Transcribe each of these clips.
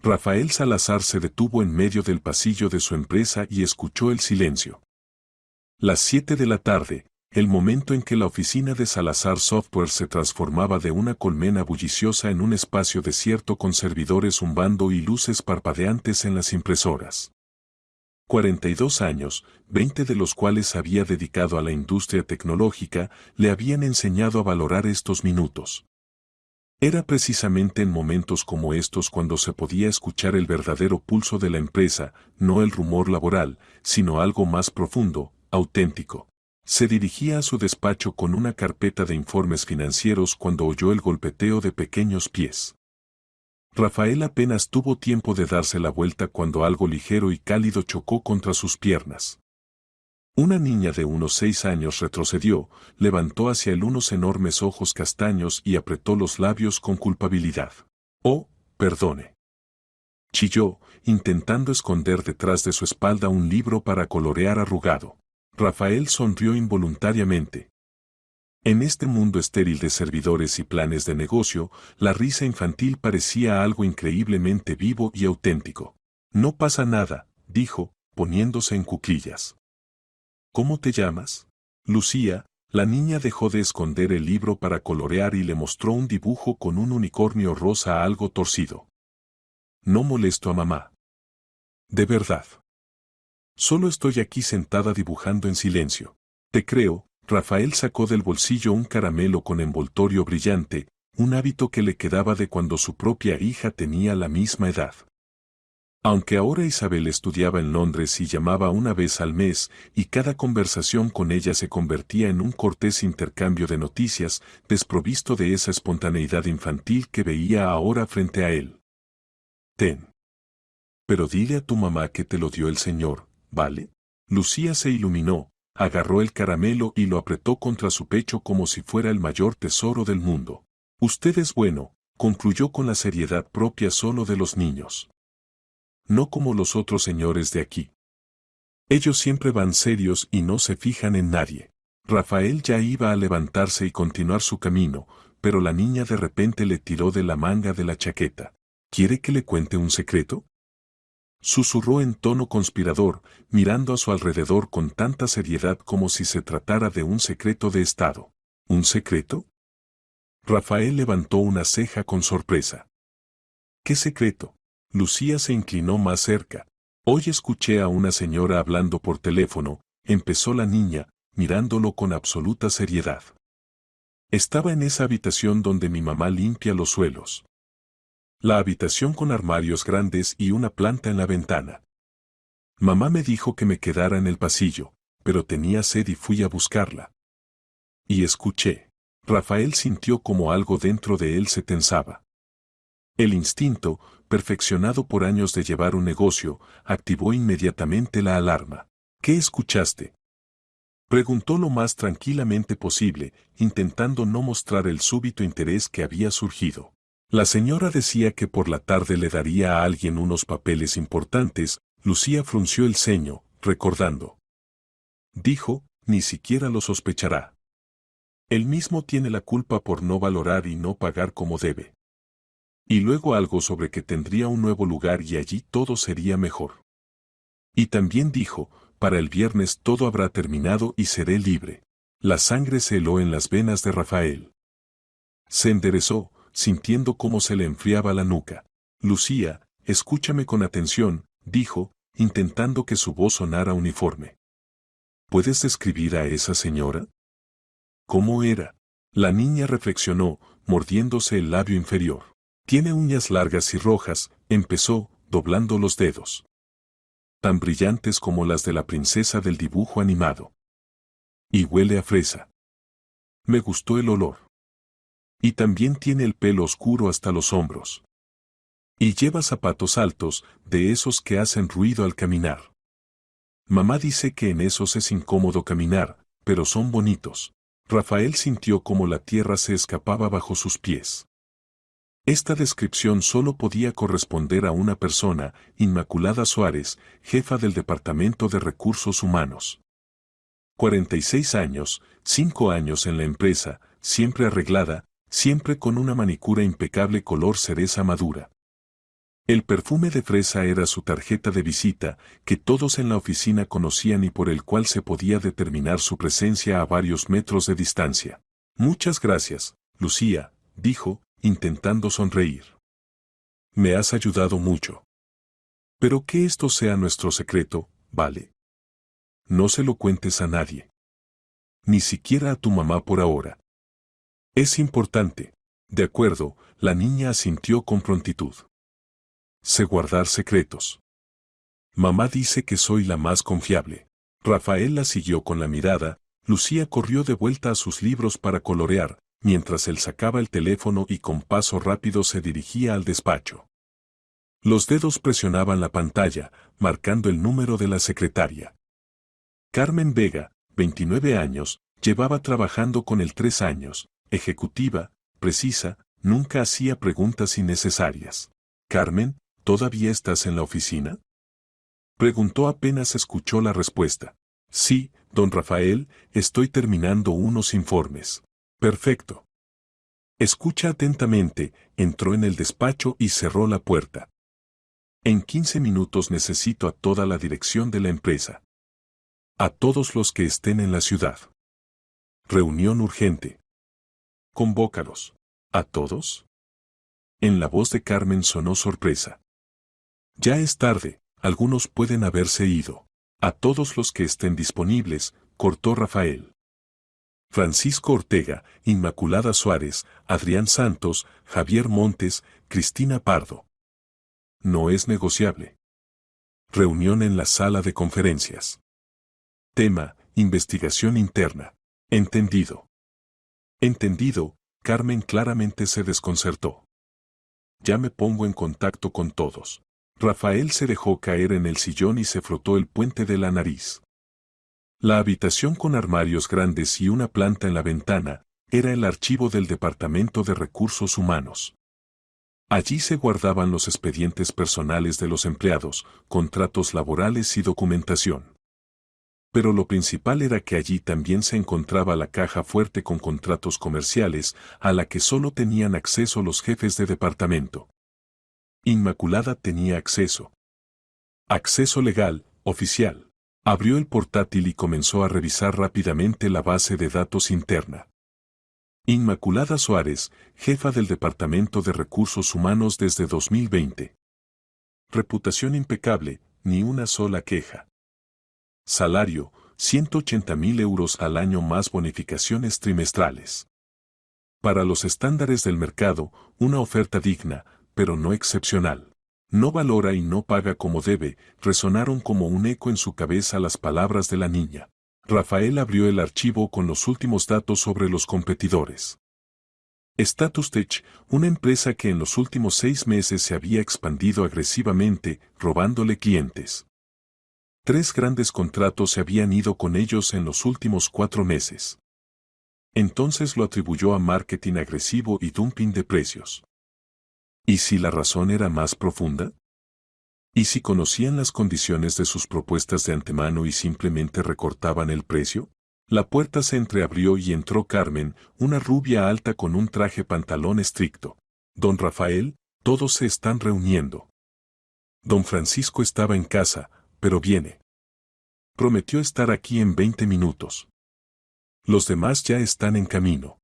Rafael Salazar se detuvo en medio del pasillo de su empresa y escuchó el silencio. Las 7 de la tarde, el momento en que la oficina de Salazar Software se transformaba de una colmena bulliciosa en un espacio desierto con servidores zumbando y luces parpadeantes en las impresoras. 42 años, 20 de los cuales había dedicado a la industria tecnológica, le habían enseñado a valorar estos minutos. Era precisamente en momentos como estos cuando se podía escuchar el verdadero pulso de la empresa, no el rumor laboral, sino algo más profundo, auténtico. Se dirigía a su despacho con una carpeta de informes financieros cuando oyó el golpeteo de pequeños pies. Rafael apenas tuvo tiempo de darse la vuelta cuando algo ligero y cálido chocó contra sus piernas. Una niña de unos 6 años retrocedió, levantó hacia él unos enormes ojos castaños y apretó los labios con culpabilidad. «Oh, perdone», chilló, intentando esconder detrás de su espalda un libro para colorear arrugado. Rafael sonrió involuntariamente. En este mundo estéril de servidores y planes de negocio, la risa infantil parecía algo increíblemente vivo y auténtico. «No pasa nada», dijo, poniéndose en cuclillas. «¿Cómo te llamas?» «Lucía». La niña dejó de esconder el libro para colorear y le mostró un dibujo con un unicornio rosa algo torcido. «No molesto a mamá. De verdad. Solo estoy aquí sentada dibujando en silencio». «Te creo». Rafael sacó del bolsillo un caramelo con envoltorio brillante, un hábito que le quedaba de cuando su propia hija tenía la misma edad. Aunque ahora Isabel estudiaba en Londres y llamaba una vez al mes, y cada conversación con ella se convertía en un cortés intercambio de noticias, desprovisto de esa espontaneidad infantil que veía ahora frente a él. «Ten. Pero dile a tu mamá que te lo dio el señor, ¿vale?» Lucía se iluminó, agarró el caramelo y lo apretó contra su pecho como si fuera el mayor tesoro del mundo. «Usted es bueno», concluyó con la seriedad propia solo de los niños. «No como los otros señores de aquí. Ellos siempre van serios y no se fijan en nadie». Rafael ya iba a levantarse y continuar su camino, pero la niña de repente le tiró de la manga de la chaqueta. «¿Quiere que le cuente un secreto?», susurró en tono conspirador, mirando a su alrededor con tanta seriedad como si se tratara de un secreto de Estado. «¿Un secreto?». Rafael levantó una ceja con sorpresa. «¿Qué secreto?». Lucía se inclinó más cerca. «Hoy escuché a una señora hablando por teléfono», empezó la niña, mirándolo con absoluta seriedad. «Estaba en esa habitación donde mi mamá limpia los suelos. La habitación con armarios grandes y una planta en la ventana. Mamá me dijo que me quedara en el pasillo, pero tenía sed y fui a buscarla. Y escuché». Rafael sintió como algo dentro de él se tensaba. El instinto, perfeccionado por años de llevar un negocio, activó inmediatamente la alarma. «¿Qué escuchaste?», preguntó lo más tranquilamente posible, intentando no mostrar el súbito interés que había surgido. La señora decía que por la tarde le daría a alguien unos papeles importantes. Lucía frunció el ceño, recordando. Dijo, «Ni siquiera lo sospechará. Él mismo tiene la culpa por no valorar y no pagar como debe». Y luego algo sobre que tendría un nuevo lugar y allí todo sería mejor. Y también dijo, «Para el viernes todo habrá terminado y seré libre». La sangre se heló en las venas de Rafael. Se enderezó, sintiendo cómo se le enfriaba la nuca. «Lucía, escúchame con atención», dijo, intentando que su voz sonara uniforme. «¿Puedes describir a esa señora?». «¿Cómo era?». La niña reflexionó, mordiéndose el labio inferior. «Tiene uñas largas y rojas», empezó, doblando los dedos. «Tan brillantes como las de la princesa del dibujo animado. Y huele a fresa. Me gustó el olor. Y también tiene el pelo oscuro hasta los hombros. Y lleva zapatos altos, de esos que hacen ruido al caminar. Mamá dice que en esos es incómodo caminar, pero son bonitos». Rafael sintió como la tierra se escapaba bajo sus pies. Esta descripción solo podía corresponder a una persona, Inmaculada Suárez, jefa del Departamento de Recursos Humanos. 46 años, 5 años en la empresa, siempre arreglada, siempre con una manicura impecable color cereza madura. El perfume de fresa era su tarjeta de visita, que todos en la oficina conocían y por el cual se podía determinar su presencia a varios metros de distancia. Muchas gracias, Lucía, dijo, intentando sonreír. Me has ayudado mucho. Pero que esto sea nuestro secreto, ¿vale? No se lo cuentes a nadie. Ni siquiera a tu mamá por ahora. Es importante. De acuerdo, la niña asintió con prontitud. Sé guardar secretos. Mamá dice que soy la más confiable. Rafael la siguió con la mirada. Lucía corrió de vuelta a sus libros para colorear, mientras él sacaba el teléfono y con paso rápido se dirigía al despacho. Los dedos presionaban la pantalla, marcando el número de la secretaria. Carmen Vega, 29 años, llevaba trabajando con él 3 años, ejecutiva, precisa, nunca hacía preguntas innecesarias. Carmen, ¿todavía estás en la oficina? Preguntó apenas escuchó la respuesta. Sí, don Rafael, estoy terminando unos informes. Perfecto. Escucha atentamente, entró en el despacho y cerró la puerta. En 15 minutos necesito a toda la dirección de la empresa. A todos los que estén en la ciudad. Reunión urgente. Convócalos. ¿A todos? En la voz de Carmen sonó sorpresa. Ya es tarde, algunos pueden haberse ido. A todos los que estén disponibles, cortó Rafael. Francisco Ortega, Inmaculada Suárez, Adrián Santos, Javier Montes, Cristina Pardo. No es negociable. Reunión en la sala de conferencias. Tema, investigación interna. Entendido. Entendido, Carmen claramente se desconcertó. Ya me pongo en contacto con todos. Rafael se dejó caer en el sillón y se frotó el puente de la nariz. La habitación con armarios grandes y una planta en la ventana, era el archivo del Departamento de Recursos Humanos. Allí se guardaban los expedientes personales de los empleados, contratos laborales y documentación. Pero lo principal era que allí también se encontraba la caja fuerte con contratos comerciales, a la que solo tenían acceso los jefes de departamento. Inmaculada tenía acceso. Acceso legal, oficial. Abrió el portátil y comenzó a revisar rápidamente la base de datos interna. Inmaculada Suárez, jefa del Departamento de Recursos Humanos desde 2020. Reputación impecable, ni una sola queja. Salario, 180.000 euros al año más bonificaciones trimestrales. Para los estándares del mercado, una oferta digna, pero no excepcional. No valora y no paga como debe, resonaron como un eco en su cabeza las palabras de la niña. Rafael abrió el archivo con los últimos datos sobre los competidores. Status Tech, una empresa que en los últimos 6 meses se había expandido agresivamente, robándole clientes. 3 grandes contratos se habían ido con ellos en los últimos 4 meses. Entonces lo atribuyó a marketing agresivo y dumping de precios. ¿Y si la razón era más profunda? ¿Y si conocían las condiciones de sus propuestas de antemano y simplemente recortaban el precio? La puerta se entreabrió y entró Carmen, una rubia alta con un traje pantalón estricto. Don Rafael, todos se están reuniendo. Don Francisco estaba en casa, pero viene. Prometió estar aquí en 20 minutos. Los demás ya están en camino.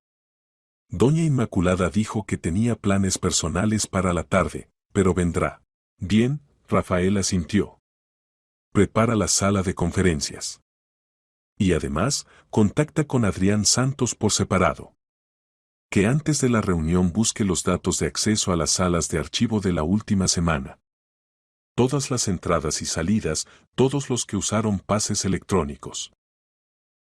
Doña Inmaculada dijo que tenía planes personales para la tarde, pero vendrá. Bien, Rafael asintió. Prepara la sala de conferencias. Y además, contacta con Adrián Santos por separado. Que antes de la reunión busque los datos de acceso a las salas de archivo de la última semana. Todas las entradas y salidas, todos los que usaron pases electrónicos.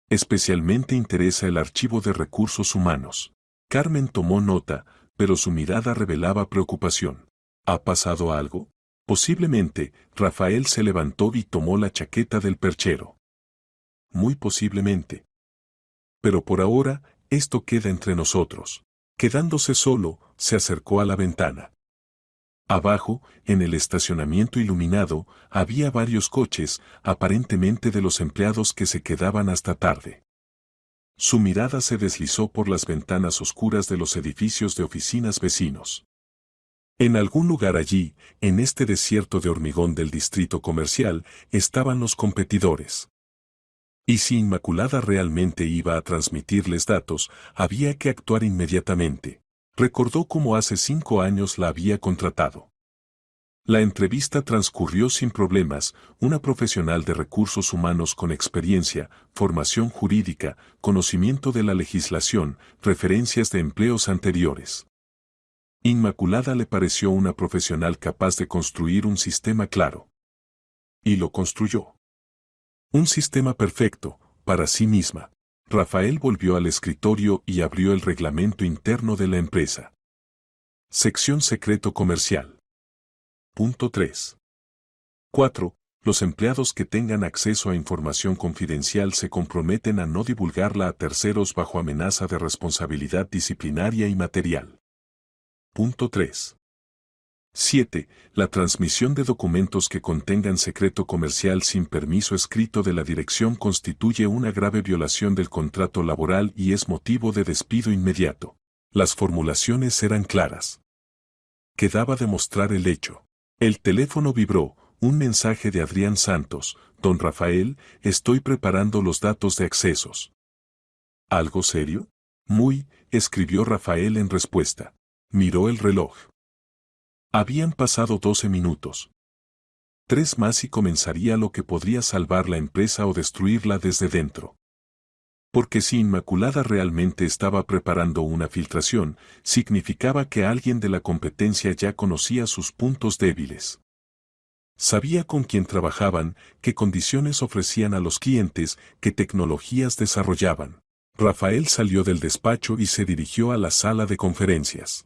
Especialmente interesa el archivo de recursos humanos. Carmen tomó nota, pero su mirada revelaba preocupación. ¿Ha pasado algo? Posiblemente, Rafael se levantó y tomó la chaqueta del perchero. Muy posiblemente. Pero por ahora, esto queda entre nosotros. Quedándose solo, se acercó a la ventana. Abajo, en el estacionamiento iluminado, había varios coches, aparentemente de los empleados que se quedaban hasta tarde. Su mirada se deslizó por las ventanas oscuras de los edificios de oficinas vecinos. En algún lugar allí, en este desierto de hormigón del distrito comercial, estaban los competidores. Y si Inmaculada realmente iba a transmitirles datos, había que actuar inmediatamente. Recordó cómo hace 5 años la había contratado. La entrevista transcurrió sin problemas. Una profesional de recursos humanos con experiencia, formación jurídica, conocimiento de la legislación, referencias de empleos anteriores. Inmaculada le pareció una profesional capaz de construir un sistema claro. Y lo construyó. Un sistema perfecto, para sí misma. Rafael volvió al escritorio y abrió el reglamento interno de la empresa. Sección secreto comercial. Punto 3. 4. Los empleados que tengan acceso a información confidencial se comprometen a no divulgarla a terceros bajo amenaza de responsabilidad disciplinaria y material. Punto 3. 7. La transmisión de documentos que contengan secreto comercial sin permiso escrito de la dirección constituye una grave violación del contrato laboral y es motivo de despido inmediato. Las formulaciones eran claras. Quedaba demostrar el hecho. El teléfono vibró, un mensaje de Adrián Santos: Don Rafael, estoy preparando los datos de accesos. ¿Algo serio? Muy, escribió Rafael en respuesta. Miró el reloj. Habían pasado 12 minutos. 3 más y comenzaría lo que podría salvar la empresa o destruirla desde dentro. Porque si Inmaculada realmente estaba preparando una filtración, significaba que alguien de la competencia ya conocía sus puntos débiles. Sabía con quién trabajaban, qué condiciones ofrecían a los clientes, qué tecnologías desarrollaban. Rafael salió del despacho y se dirigió a la sala de conferencias.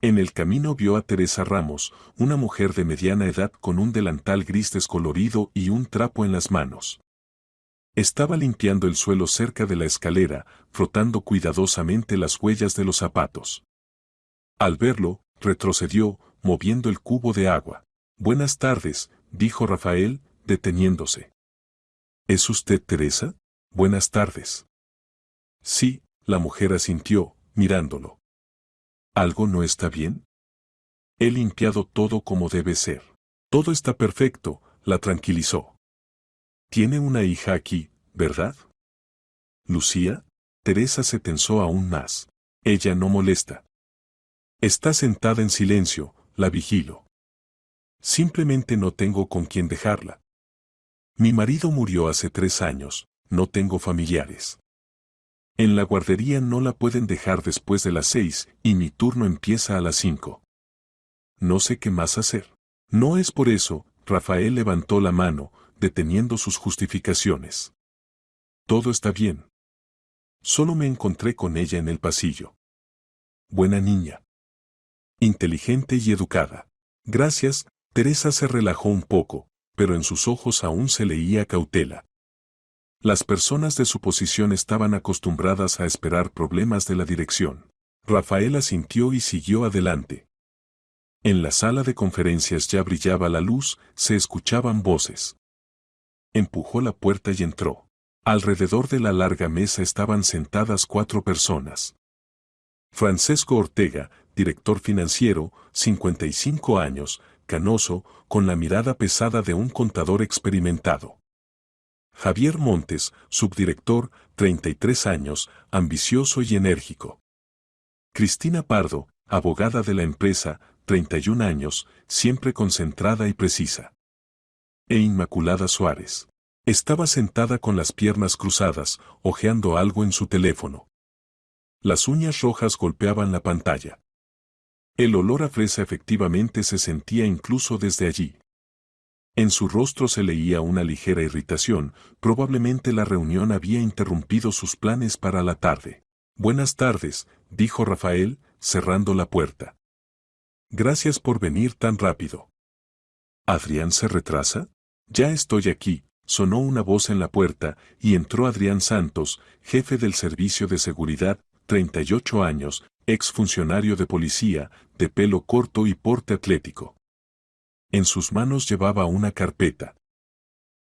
En el camino vio a Teresa Ramos, una mujer de mediana edad con un delantal gris descolorido y un trapo en las manos. Estaba limpiando el suelo cerca de la escalera, frotando cuidadosamente las huellas de los zapatos. Al verlo, retrocedió, moviendo el cubo de agua. Buenas tardes, dijo Rafael, deteniéndose. ¿Es usted Teresa? Buenas tardes. Sí, la mujer asintió, mirándolo. ¿Algo no está bien? He limpiado todo como debe ser. Todo está perfecto, la tranquilizó. Tiene una hija aquí, ¿verdad? Lucía. Teresa se tensó aún más. Ella no molesta. Está sentada en silencio, la vigilo. Simplemente no tengo con quién dejarla. Mi marido murió hace 3 años, no tengo familiares. En la guardería no la pueden dejar después de las 6 y mi turno empieza a las 5. No sé qué más hacer. No es por eso, Rafael levantó la mano, deteniendo sus justificaciones. Todo está bien. Solo me encontré con ella en el pasillo. Buena niña. Inteligente y educada. Gracias. Teresa se relajó un poco, pero en sus ojos aún se leía cautela. Las personas de su posición estaban acostumbradas a esperar problemas de la dirección. Rafael asintió y siguió adelante. En la sala de conferencias ya brillaba la luz, se escuchaban voces. Empujó la puerta y entró. Alrededor de la larga mesa estaban sentadas 4 personas. Francesco Ortega, director financiero, 55 años, canoso, con la mirada pesada de un contador experimentado. Javier Montes, subdirector, 33 años, ambicioso y enérgico. Cristina Pardo, abogada de la empresa, 31 años, siempre concentrada y precisa. E Inmaculada Suárez. Estaba sentada con las piernas cruzadas, hojeando algo en su teléfono. Las uñas rojas golpeaban la pantalla. El olor a fresa efectivamente se sentía incluso desde allí. En su rostro se leía una ligera irritación, probablemente la reunión había interrumpido sus planes para la tarde. Buenas tardes, dijo Rafael, cerrando la puerta. Gracias por venir tan rápido. ¿Adrián se retrasa? Ya estoy aquí, sonó una voz en la puerta, y entró Adrián Santos, jefe del Servicio de Seguridad, 38 años, exfuncionario de policía, de pelo corto y porte atlético. En sus manos llevaba una carpeta.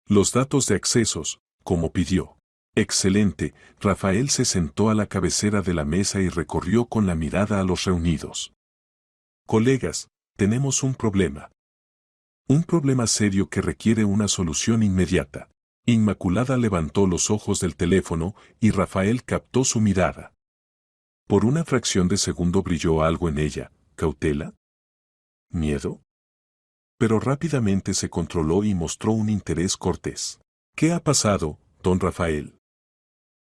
Los datos de accesos, como pidió. Excelente, Rafael se sentó a la cabecera de la mesa y recorrió con la mirada a los reunidos. Colegas, tenemos un problema. Un problema serio que requiere una solución inmediata. Inmaculada levantó los ojos del teléfono y Rafael captó su mirada. Por una fracción de segundo brilló algo en ella. ¿Cautela? ¿Miedo? Pero rápidamente se controló y mostró un interés cortés. ¿Qué ha pasado, don Rafael?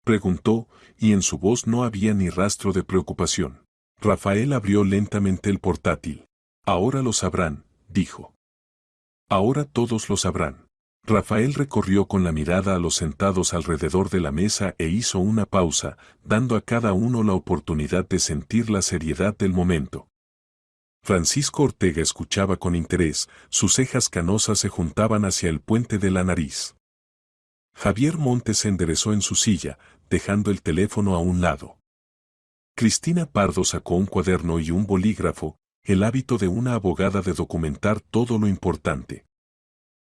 Preguntó, y en su voz no había ni rastro de preocupación. Rafael abrió lentamente el portátil. Ahora lo sabrán, dijo. Ahora todos lo sabrán. Rafael recorrió con la mirada a los sentados alrededor de la mesa e hizo una pausa, dando a cada uno la oportunidad de sentir la seriedad del momento. Francisco Ortega escuchaba con interés, sus cejas canosas se juntaban hacia el puente de la nariz. Javier Montes se enderezó en su silla, dejando el teléfono a un lado. Cristina Pardo sacó un cuaderno y un bolígrafo, el hábito de una abogada de documentar todo lo importante.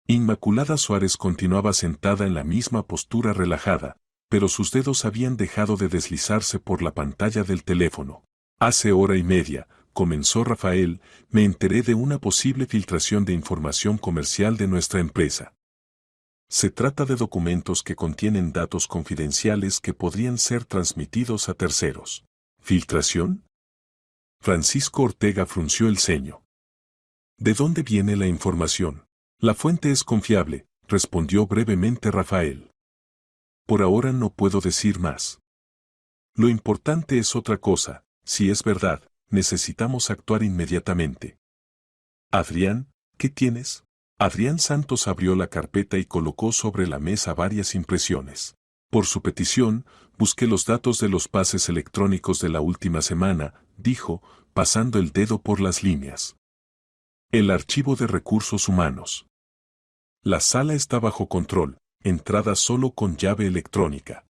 Inmaculada Suárez continuaba sentada en la misma postura relajada, pero sus dedos habían dejado de deslizarse por la pantalla del teléfono. Hace hora y media, comenzó Rafael, me enteré de una posible filtración de información comercial de nuestra empresa. Se trata de documentos que contienen datos confidenciales que podrían ser transmitidos a terceros. ¿Filtración? Francisco Ortega frunció el ceño. ¿De dónde viene la información? La fuente es confiable, respondió brevemente Rafael. Por ahora no puedo decir más. Lo importante es otra cosa, si es verdad, necesitamos actuar inmediatamente. Adrián, ¿qué tienes? Adrián Santos abrió la carpeta y colocó sobre la mesa varias impresiones. Por su petición, busqué los datos de los pases electrónicos de la última semana, dijo, pasando el dedo por las líneas. El archivo de recursos humanos. La sala está bajo control, entrada solo con llave electrónica.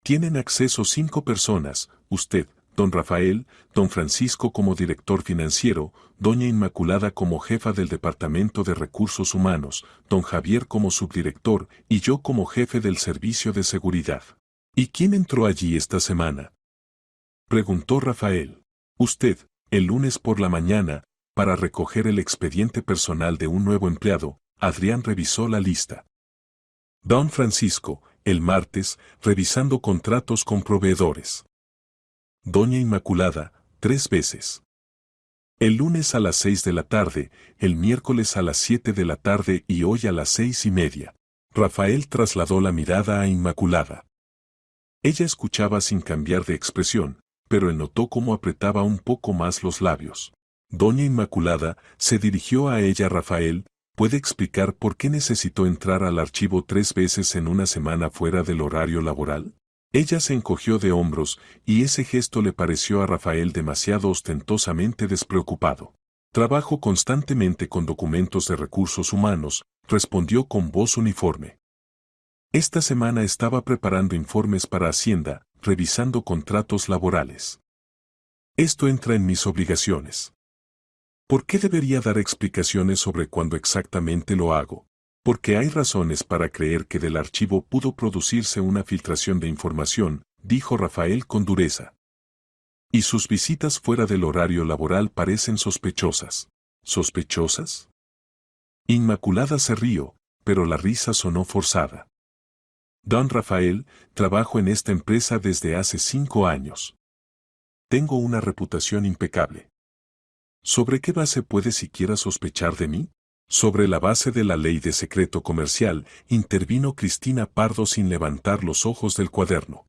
Tienen acceso 5 personas, usted, don Rafael, don Francisco como director financiero, doña Inmaculada como jefa del Departamento de Recursos Humanos, don Javier como subdirector y yo como jefe del Servicio de Seguridad. ¿Y quién entró allí esta semana? Preguntó Rafael. Usted, el lunes por la mañana, para recoger el expediente personal de un nuevo empleado, Adrián revisó la lista. Don Francisco, el martes, revisando contratos con proveedores. Doña Inmaculada, 3 veces. El lunes a las 6 de la tarde, el miércoles a las 7 de la tarde y hoy a las 6:30. Rafael trasladó la mirada a Inmaculada. Ella escuchaba sin cambiar de expresión, pero él notó cómo apretaba un poco más los labios. Doña Inmaculada, se dirigió a ella Rafael, ¿puede explicar por qué necesitó entrar al archivo 3 veces en una semana fuera del horario laboral? Ella se encogió de hombros, y ese gesto le pareció a Rafael demasiado ostentosamente despreocupado. Trabajo constantemente con documentos de recursos humanos, respondió con voz uniforme. Esta semana estaba preparando informes para Hacienda, revisando contratos laborales. Esto entra en mis obligaciones. ¿Por qué debería dar explicaciones sobre cuándo exactamente lo hago? Porque hay razones para creer que del archivo pudo producirse una filtración de información, dijo Rafael con dureza. Y sus visitas fuera del horario laboral parecen sospechosas. ¿Sospechosas? Inmaculada se rió, pero la risa sonó forzada. Don Rafael, trabajo en esta empresa desde hace 5 años. Tengo una reputación impecable. ¿Sobre qué base puede siquiera sospechar de mí? Sobre la base de la ley de secreto comercial, intervino Cristina Pardo sin levantar los ojos del cuaderno.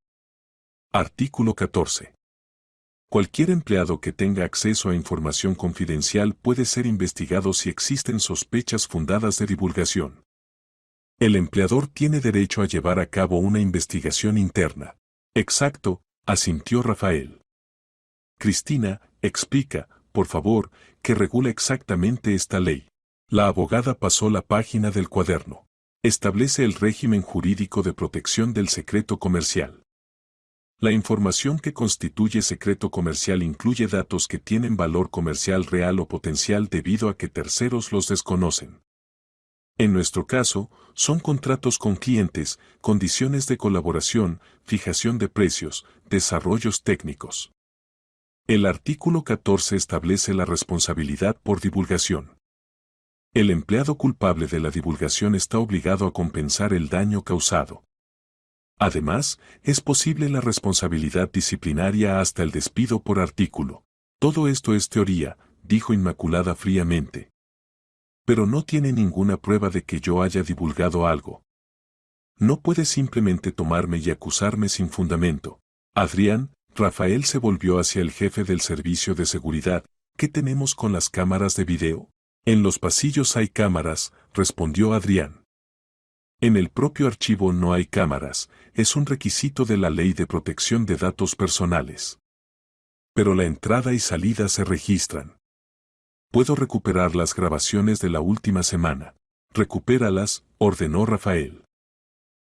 Artículo 14. Cualquier empleado que tenga acceso a información confidencial puede ser investigado si existen sospechas fundadas de divulgación. El empleador tiene derecho a llevar a cabo una investigación interna. Exacto, asintió Rafael. Cristina, explica, por favor, qué regula exactamente esta ley. La abogada pasó la página del cuaderno. Establece el régimen jurídico de protección del secreto comercial. La información que constituye secreto comercial incluye datos que tienen valor comercial real o potencial debido a que terceros los desconocen. En nuestro caso, son contratos con clientes, condiciones de colaboración, fijación de precios, desarrollos técnicos. El artículo 14 establece la responsabilidad por divulgación. El empleado culpable de la divulgación está obligado a compensar el daño causado. Además, es posible la responsabilidad disciplinaria hasta el despido por artículo. Todo esto es teoría, dijo Inmaculada fríamente. Pero no tiene ninguna prueba de que yo haya divulgado algo. No puede simplemente tomarme y acusarme sin fundamento. Adrián, Rafael se volvió hacia el jefe del servicio de seguridad. ¿Qué tenemos con las cámaras de video? En los pasillos hay cámaras, respondió Adrián. En el propio archivo no hay cámaras, es un requisito de la Ley de Protección de Datos Personales. Pero la entrada y salida se registran. Puedo recuperar las grabaciones de la última semana. Recupéralas, ordenó Rafael.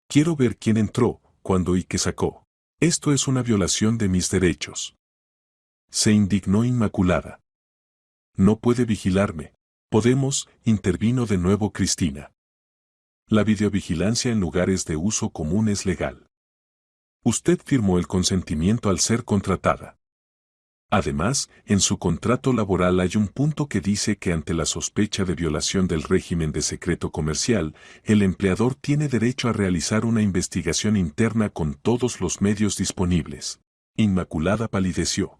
Quiero ver quién entró, cuándo y qué sacó. Esto es una violación de mis derechos. Se indignó Inmaculada. No puede vigilarme. Podemos, intervino de nuevo Cristina. La videovigilancia en lugares de uso común es legal. Usted firmó el consentimiento al ser contratada. Además, en su contrato laboral hay un punto que dice que ante la sospecha de violación del régimen de secreto comercial, el empleador tiene derecho a realizar una investigación interna con todos los medios disponibles. Inmaculada palideció.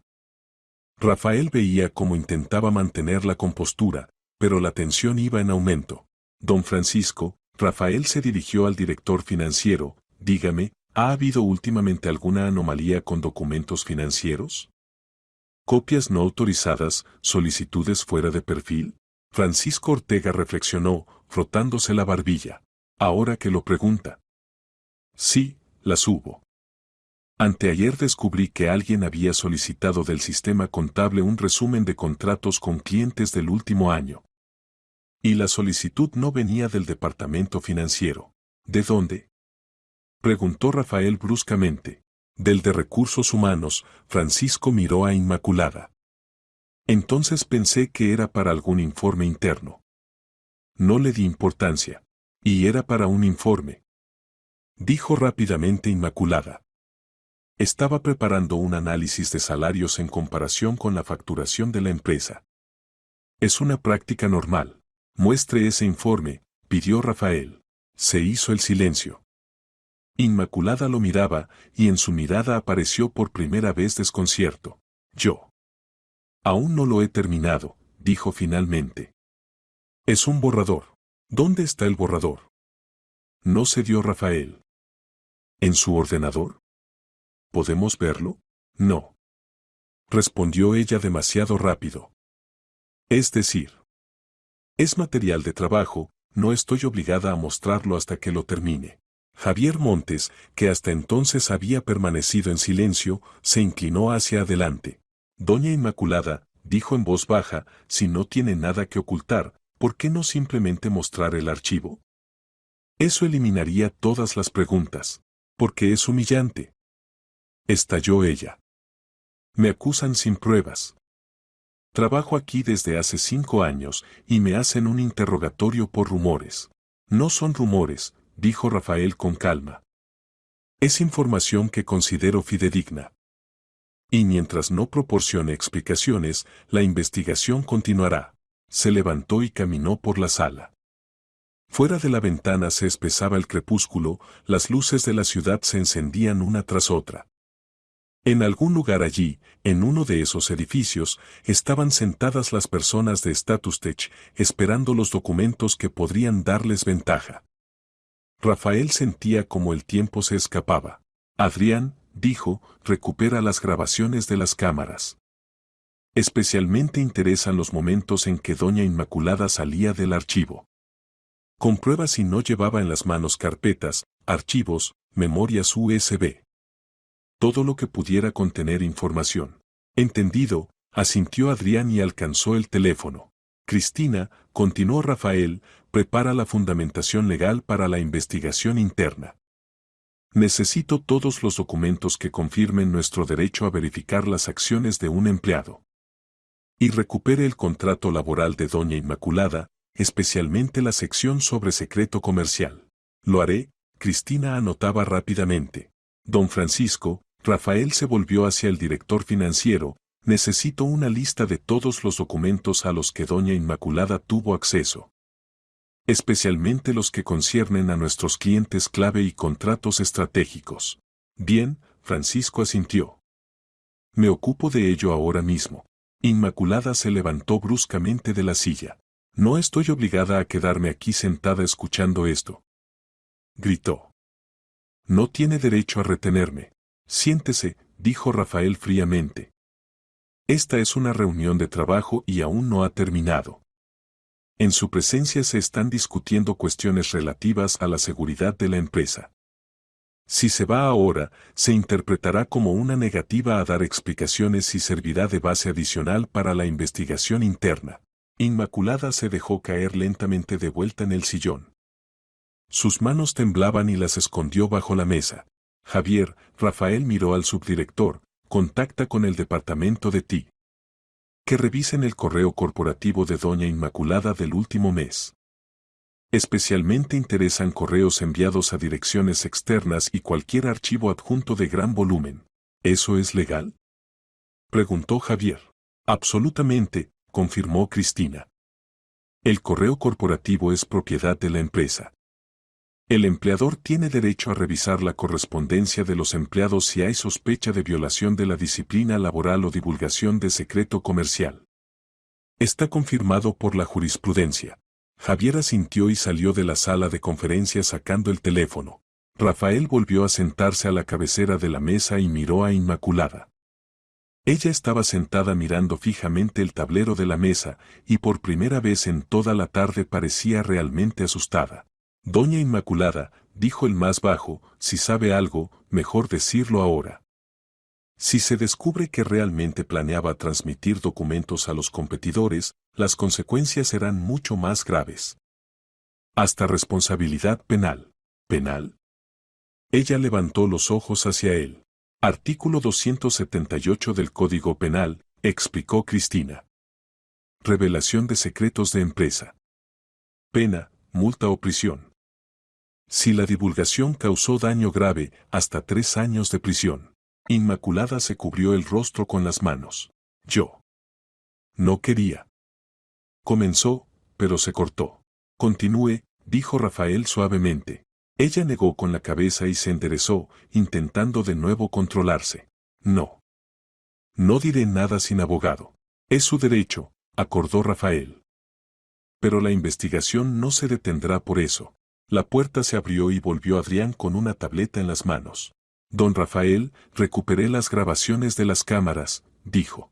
Rafael veía cómo intentaba mantener la compostura, pero la tensión iba en aumento. Don Francisco, Rafael se dirigió al director financiero. Dígame, ¿ha habido últimamente alguna anomalía con documentos financieros? ¿Copias no autorizadas, solicitudes fuera de perfil? Francisco Ortega reflexionó, frotándose la barbilla. Ahora que lo pregunta. Sí, las hubo. Anteayer descubrí que alguien había solicitado del sistema contable un resumen de contratos con clientes del último año. Y la solicitud no venía del departamento financiero. ¿De dónde? Preguntó Rafael bruscamente. Del de Recursos Humanos. Francisco miró a Inmaculada. Entonces pensé que era para algún informe interno. No le di importancia. Y era para un informe. Dijo rápidamente Inmaculada. Estaba preparando un análisis de salarios en comparación con la facturación de la empresa. Es una práctica normal. Muestre ese informe, pidió Rafael. Se hizo el silencio. Inmaculada lo miraba, y en su mirada apareció por primera vez desconcierto. Yo. Aún no lo he terminado, dijo finalmente. Es un borrador. ¿Dónde está el borrador? No cedió Rafael. ¿En su ordenador? ¿Podemos verlo? No. Respondió ella demasiado rápido. Es decir, es material de trabajo, no estoy obligada a mostrarlo hasta que lo termine. Javier Montes, que hasta entonces había permanecido en silencio, se inclinó hacia adelante. Doña Inmaculada, dijo en voz baja, si no tiene nada que ocultar, ¿por qué no simplemente mostrar el archivo? Eso eliminaría todas las preguntas. Porque es humillante. Estalló ella. Me acusan sin pruebas. Trabajo aquí desde hace 5 años y me hacen un interrogatorio por rumores. No son rumores, dijo Rafael con calma. Es información que considero fidedigna. Y mientras no proporcione explicaciones, la investigación continuará. Se levantó y caminó por la sala. Fuera de la ventana se espesaba el crepúsculo, las luces de la ciudad se encendían una tras otra. En algún lugar allí, en uno de esos edificios, estaban sentadas las personas de Status Tech, esperando los documentos que podrían darles ventaja. Rafael sentía como el tiempo se escapaba. Adrián, dijo, recupera las grabaciones de las cámaras. Especialmente interesan los momentos en que Doña Inmaculada salía del archivo. Comprueba si no llevaba en las manos carpetas, archivos, memorias USB. Todo lo que pudiera contener información. Entendido, asintió Adrián y alcanzó el teléfono. Cristina, continuó Rafael, prepara la fundamentación legal para la investigación interna. Necesito todos los documentos que confirmen nuestro derecho a verificar las acciones de un empleado. Y recupere el contrato laboral de Doña Inmaculada, especialmente la sección sobre secreto comercial. Lo haré, Cristina anotaba rápidamente. Don Francisco, Rafael se volvió hacia el director financiero. Necesito una lista de todos los documentos a los que doña Inmaculada tuvo acceso. Especialmente los que conciernen a nuestros clientes clave y contratos estratégicos. Bien, Francisco asintió. Me ocupo de ello ahora mismo. Inmaculada se levantó bruscamente de la silla. No estoy obligada a quedarme aquí sentada escuchando esto. Gritó. No tiene derecho a retenerme. Siéntese, dijo Rafael fríamente. Esta es una reunión de trabajo y aún no ha terminado. En su presencia se están discutiendo cuestiones relativas a la seguridad de la empresa. Si se va ahora, se interpretará como una negativa a dar explicaciones y servirá de base adicional para la investigación interna. Inmaculada se dejó caer lentamente de vuelta en el sillón. Sus manos temblaban y las escondió bajo la mesa. Javier, Rafael miró al subdirector, contacta con el departamento de TI. Que revisen el correo corporativo de doña Inmaculada del último mes. Especialmente interesan correos enviados a direcciones externas y cualquier archivo adjunto de gran volumen. ¿Eso es legal?, preguntó Javier. Absolutamente, confirmó Cristina. El correo corporativo es propiedad de la empresa. El empleador tiene derecho a revisar la correspondencia de los empleados si hay sospecha de violación de la disciplina laboral o divulgación de secreto comercial. Está confirmado por la jurisprudencia. Javier asintió y salió de la sala de conferencias sacando el teléfono. Rafael volvió a sentarse a la cabecera de la mesa y miró a Inmaculada. Ella estaba sentada mirando fijamente el tablero de la mesa y por primera vez en toda la tarde parecía realmente asustada. Doña Inmaculada, dijo el más bajo, si sabe algo, mejor decirlo ahora. Si se descubre que realmente planeaba transmitir documentos a los competidores, las consecuencias serán mucho más graves. Hasta responsabilidad penal. ¿Penal? Ella levantó los ojos hacia él. Artículo 278 del Código Penal, explicó Cristina. Revelación de secretos de empresa. Pena, multa o prisión. Si la divulgación causó daño grave, hasta 3 años de prisión. Inmaculada se cubrió el rostro con las manos. Yo no quería. Comenzó, pero se cortó. Continúe, dijo Rafael suavemente. Ella negó con la cabeza y se enderezó, intentando de nuevo controlarse. No. No diré nada sin abogado. Es su derecho, acordó Rafael. Pero la investigación no se detendrá por eso. La puerta se abrió y volvió Adrián con una tableta en las manos. Don Rafael, recuperé las grabaciones de las cámaras, dijo.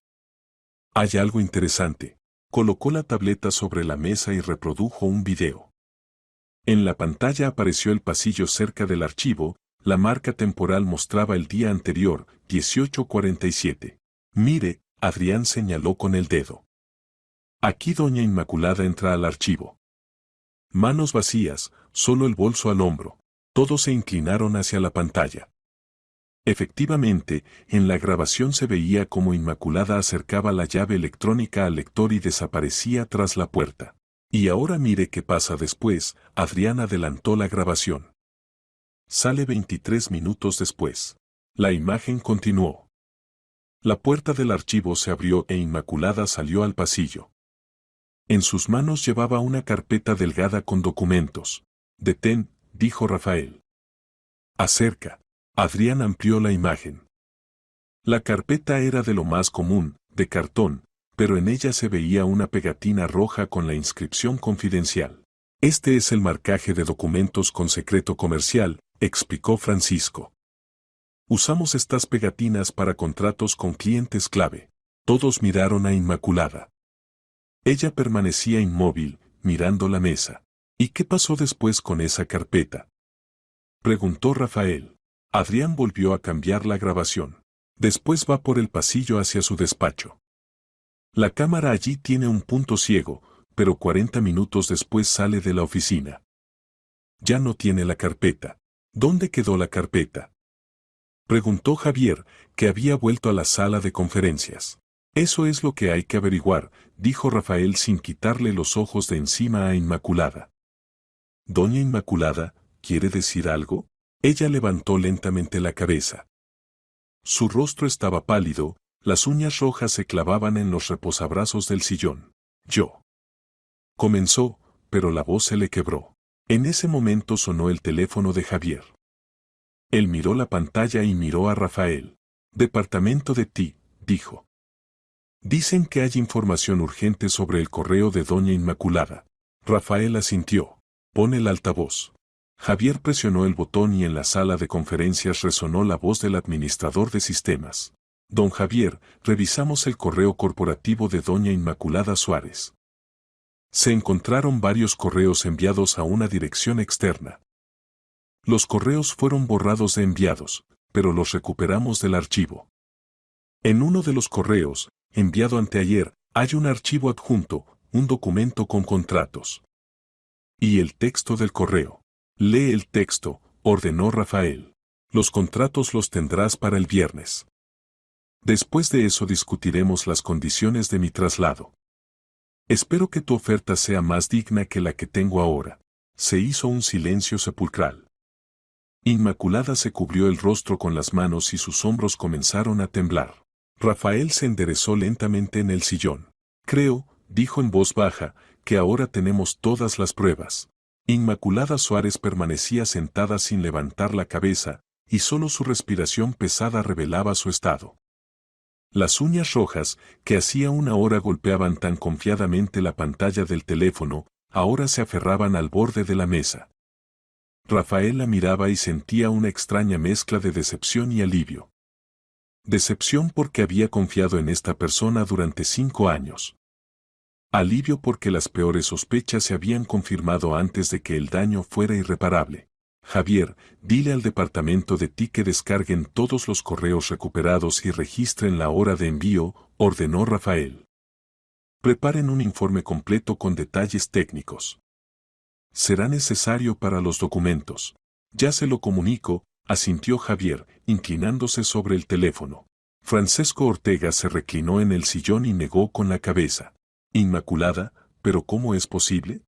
Hay algo interesante. Colocó la tableta sobre la mesa y reprodujo un video. En la pantalla apareció el pasillo cerca del archivo, la marca temporal mostraba el día anterior, 18:47. Mire, Adrián señaló con el dedo. Aquí doña Inmaculada entra al archivo. Manos vacías, solo el bolso al hombro. Todos se inclinaron hacia la pantalla. Efectivamente, en la grabación se veía cómo Inmaculada acercaba la llave electrónica al lector y desaparecía tras la puerta. Y ahora mire qué pasa después, Adrián adelantó la grabación. Sale 23 minutos después. La imagen continuó. La puerta del archivo se abrió e Inmaculada salió al pasillo. En sus manos llevaba una carpeta delgada con documentos. Detén, dijo Rafael. Acerca. Adrián amplió la imagen. La carpeta era de lo más común, de cartón, pero en ella se veía una pegatina roja con la inscripción confidencial. Este es el marcaje de documentos con secreto comercial, explicó Francisco. Usamos estas pegatinas para contratos con clientes clave. Todos miraron a Inmaculada. Ella permanecía inmóvil, mirando la mesa. ¿Y qué pasó después con esa carpeta?, preguntó Rafael. Adrián volvió a cambiar la grabación. Después va por el pasillo hacia su despacho. La cámara allí tiene un punto ciego, pero 40 minutos después sale de la oficina. Ya no tiene la carpeta. ¿Dónde quedó la carpeta?, preguntó Javier, que había vuelto a la sala de conferencias. Eso es lo que hay que averiguar, dijo Rafael sin quitarle los ojos de encima a Inmaculada. Doña Inmaculada, ¿quiere decir algo? Ella levantó lentamente la cabeza. Su rostro estaba pálido, Las uñas rojas se clavaban en los reposabrazos del sillón. Yo. Comenzó, pero la voz se le quebró. En ese momento sonó el teléfono de Javier. Él miró la pantalla y miró a Rafael. Departamento de ti, dijo. Dicen que hay información urgente sobre el correo de Doña Inmaculada. Rafael asintió. Pon el altavoz. Javier presionó el botón y en la sala de conferencias resonó la voz del administrador de sistemas. Don Javier, revisamos el correo corporativo de Doña Inmaculada Suárez. Se encontraron varios correos enviados a una dirección externa. Los correos fueron borrados de enviados, pero los recuperamos del archivo. En uno de los correos, enviado anteayer, hay un archivo adjunto, un documento con contratos. Y el texto del correo. Lee el texto, ordenó Rafael. Los contratos los tendrás para el viernes. Después de eso discutiremos las condiciones de mi traslado. Espero que tu oferta sea más digna que la que tengo ahora. Se hizo un silencio sepulcral. Inmaculada se cubrió el rostro con las manos y sus hombros comenzaron a temblar. Rafael se enderezó lentamente en el sillón. Creo, dijo en voz baja, que ahora tenemos todas las pruebas. Inmaculada Suárez permanecía sentada sin levantar la cabeza, y solo su respiración pesada revelaba su estado. Las uñas rojas, que hacía una hora golpeaban tan confiadamente la pantalla del teléfono, ahora se aferraban al borde de la mesa. Rafael la miraba y sentía una extraña mezcla de decepción y alivio. Decepción porque había confiado en esta persona durante 5 años. Alivio porque las peores sospechas se habían confirmado antes de que el daño fuera irreparable. Javier, dile al departamento de ti que descarguen todos los correos recuperados y registren la hora de envío, ordenó Rafael. Preparen un informe completo con detalles técnicos. Será necesario para los documentos. Ya se lo comunico, asintió Javier, inclinándose sobre el teléfono. Francesco Ortega se reclinó en el sillón y negó con la cabeza. Inmaculada, ¿pero cómo es posible?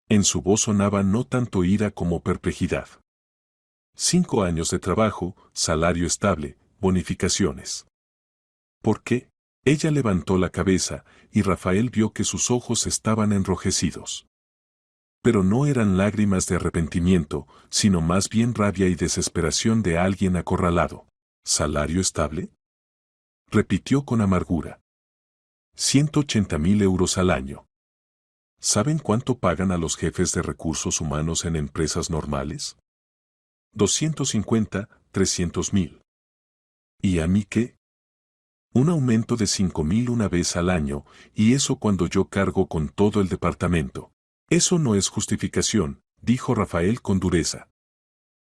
En su voz sonaba no tanto ira como perplejidad. 5 años de trabajo, salario estable, bonificaciones. ¿Por qué? Ella levantó la cabeza, y Rafael vio que sus ojos estaban enrojecidos. Pero no eran lágrimas de arrepentimiento, sino más bien rabia y desesperación de alguien acorralado. ¿Salario estable? Repitió con amargura. 180.000 euros al año. ¿Saben cuánto pagan a los jefes de recursos humanos en empresas normales? 250, 300.000. ¿Y a mí qué? Un aumento de 5.000 una vez al año, y eso cuando yo cargo con todo el departamento. Eso no es justificación, dijo Rafael con dureza.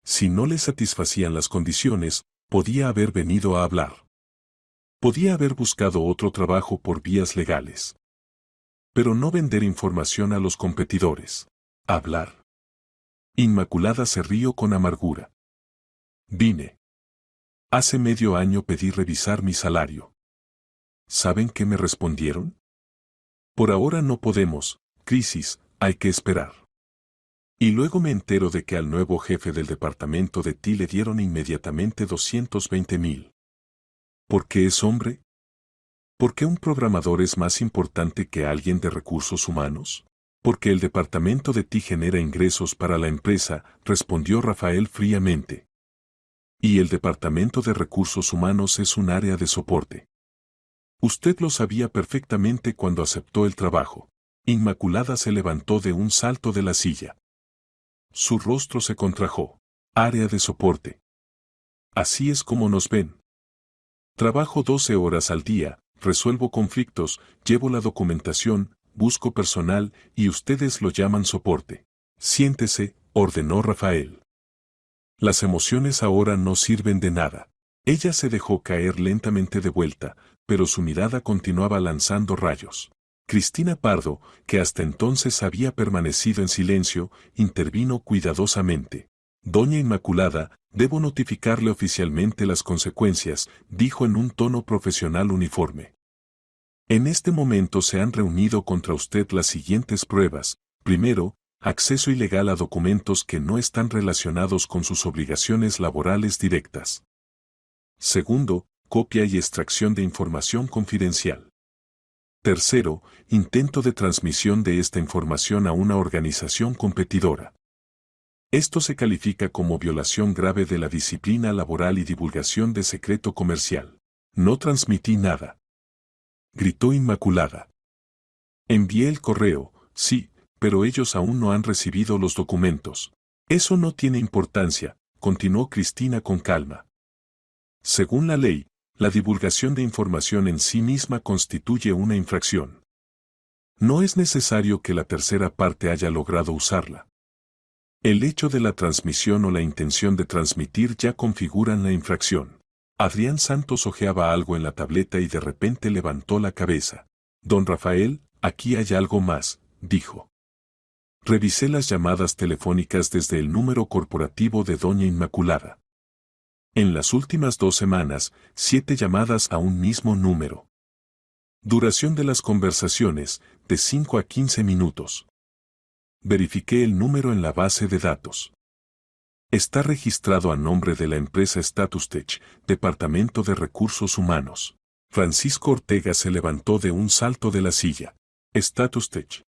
Si no le satisfacían las condiciones, podía haber venido a hablar. Podía haber buscado otro trabajo por vías legales. Pero no vender información a los competidores. Hablar. Inmaculada se rió con amargura. Vine. Hace medio año pedí revisar mi salario. ¿Saben qué me respondieron? Por ahora no podemos, crisis, hay que esperar. Y luego me entero de que al nuevo jefe del departamento de ti le dieron inmediatamente 220.000. ¿Por qué es hombre? ¿Por qué un programador es más importante que alguien de recursos humanos? Porque el departamento de ti genera ingresos para la empresa, respondió Rafael fríamente. Y el departamento de recursos humanos es un área de soporte. Usted lo sabía perfectamente cuando aceptó el trabajo. Inmaculada se levantó de un salto de la silla. Su rostro se contrajo. Área de soporte. Así es como nos ven. Trabajo 12 horas al día, resuelvo conflictos, llevo la documentación, busco personal y ustedes lo llaman soporte. Siéntese, ordenó Rafael. Las emociones ahora no sirven de nada. Ella se dejó caer lentamente de vuelta, pero su mirada continuaba lanzando rayos. Cristina Pardo, que hasta entonces había permanecido en silencio, intervino cuidadosamente. Doña Inmaculada, debo notificarle oficialmente las consecuencias, dijo en un tono profesional uniforme. En este momento se han reunido contra usted las siguientes pruebas. Primero, acceso ilegal a documentos que no están relacionados con sus obligaciones laborales directas. Segundo, copia y extracción de información confidencial. Tercero, intento de transmisión de esta información a una organización competidora. Esto se califica como violación grave de la disciplina laboral y divulgación de secreto comercial. No transmití nada, gritó Inmaculada. Envié el correo, sí, pero ellos aún no han recibido los documentos. Eso no tiene importancia, continuó Cristina con calma. Según la ley, la divulgación de información en sí misma constituye una infracción. No es necesario que la tercera parte haya logrado usarla. El hecho de la transmisión o la intención de transmitir ya configuran la infracción. Adrián Santos hojeaba algo en la tableta y de repente levantó la cabeza. Don Rafael, aquí hay algo más, dijo. Revisé las llamadas telefónicas desde el número corporativo de Doña Inmaculada. En las últimas 2 semanas, 7 llamadas a un mismo número. Duración de las conversaciones, de 5 a 15 minutos. Verifiqué el número en la base de datos. Está registrado a nombre de la empresa StatusTech, Departamento de Recursos Humanos. Francisco Ortega se levantó de un salto de la silla. StatusTech.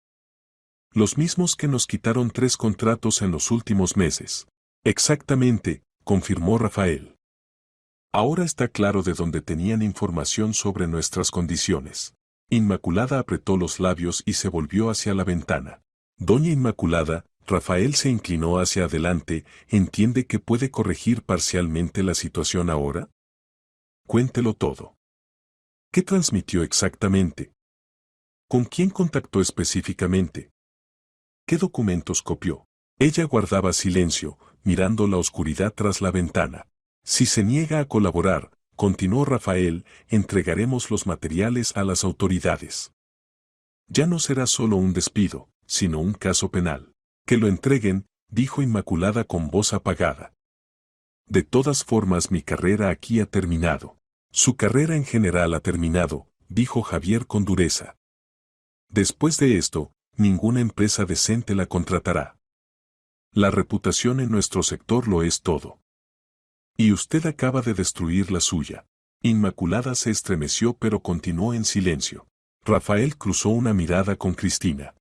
Los mismos que nos quitaron 3 contratos en los últimos meses. Exactamente, confirmó Rafael. Ahora está claro de dónde tenían información sobre nuestras condiciones. Inmaculada apretó los labios y se volvió hacia la ventana. Doña Inmaculada, Rafael se inclinó hacia adelante, ¿entiende que puede corregir parcialmente la situación ahora? Cuéntelo todo. ¿Qué transmitió exactamente? ¿Con quién contactó específicamente? ¿Qué documentos copió? Ella guardaba silencio, mirando la oscuridad tras la ventana. Si se niega a colaborar, continuó Rafael, entregaremos los materiales a las autoridades. Ya no será solo un despido, sino un caso penal. Que lo entreguen, dijo Inmaculada con voz apagada. De todas formas mi carrera aquí ha terminado. Su carrera en general ha terminado, dijo Javier con dureza. Después de esto, ninguna empresa decente la contratará. La reputación en nuestro sector lo es todo. Y usted acaba de destruir la suya. Inmaculada se estremeció pero continuó en silencio. Rafael cruzó una mirada con Cristina.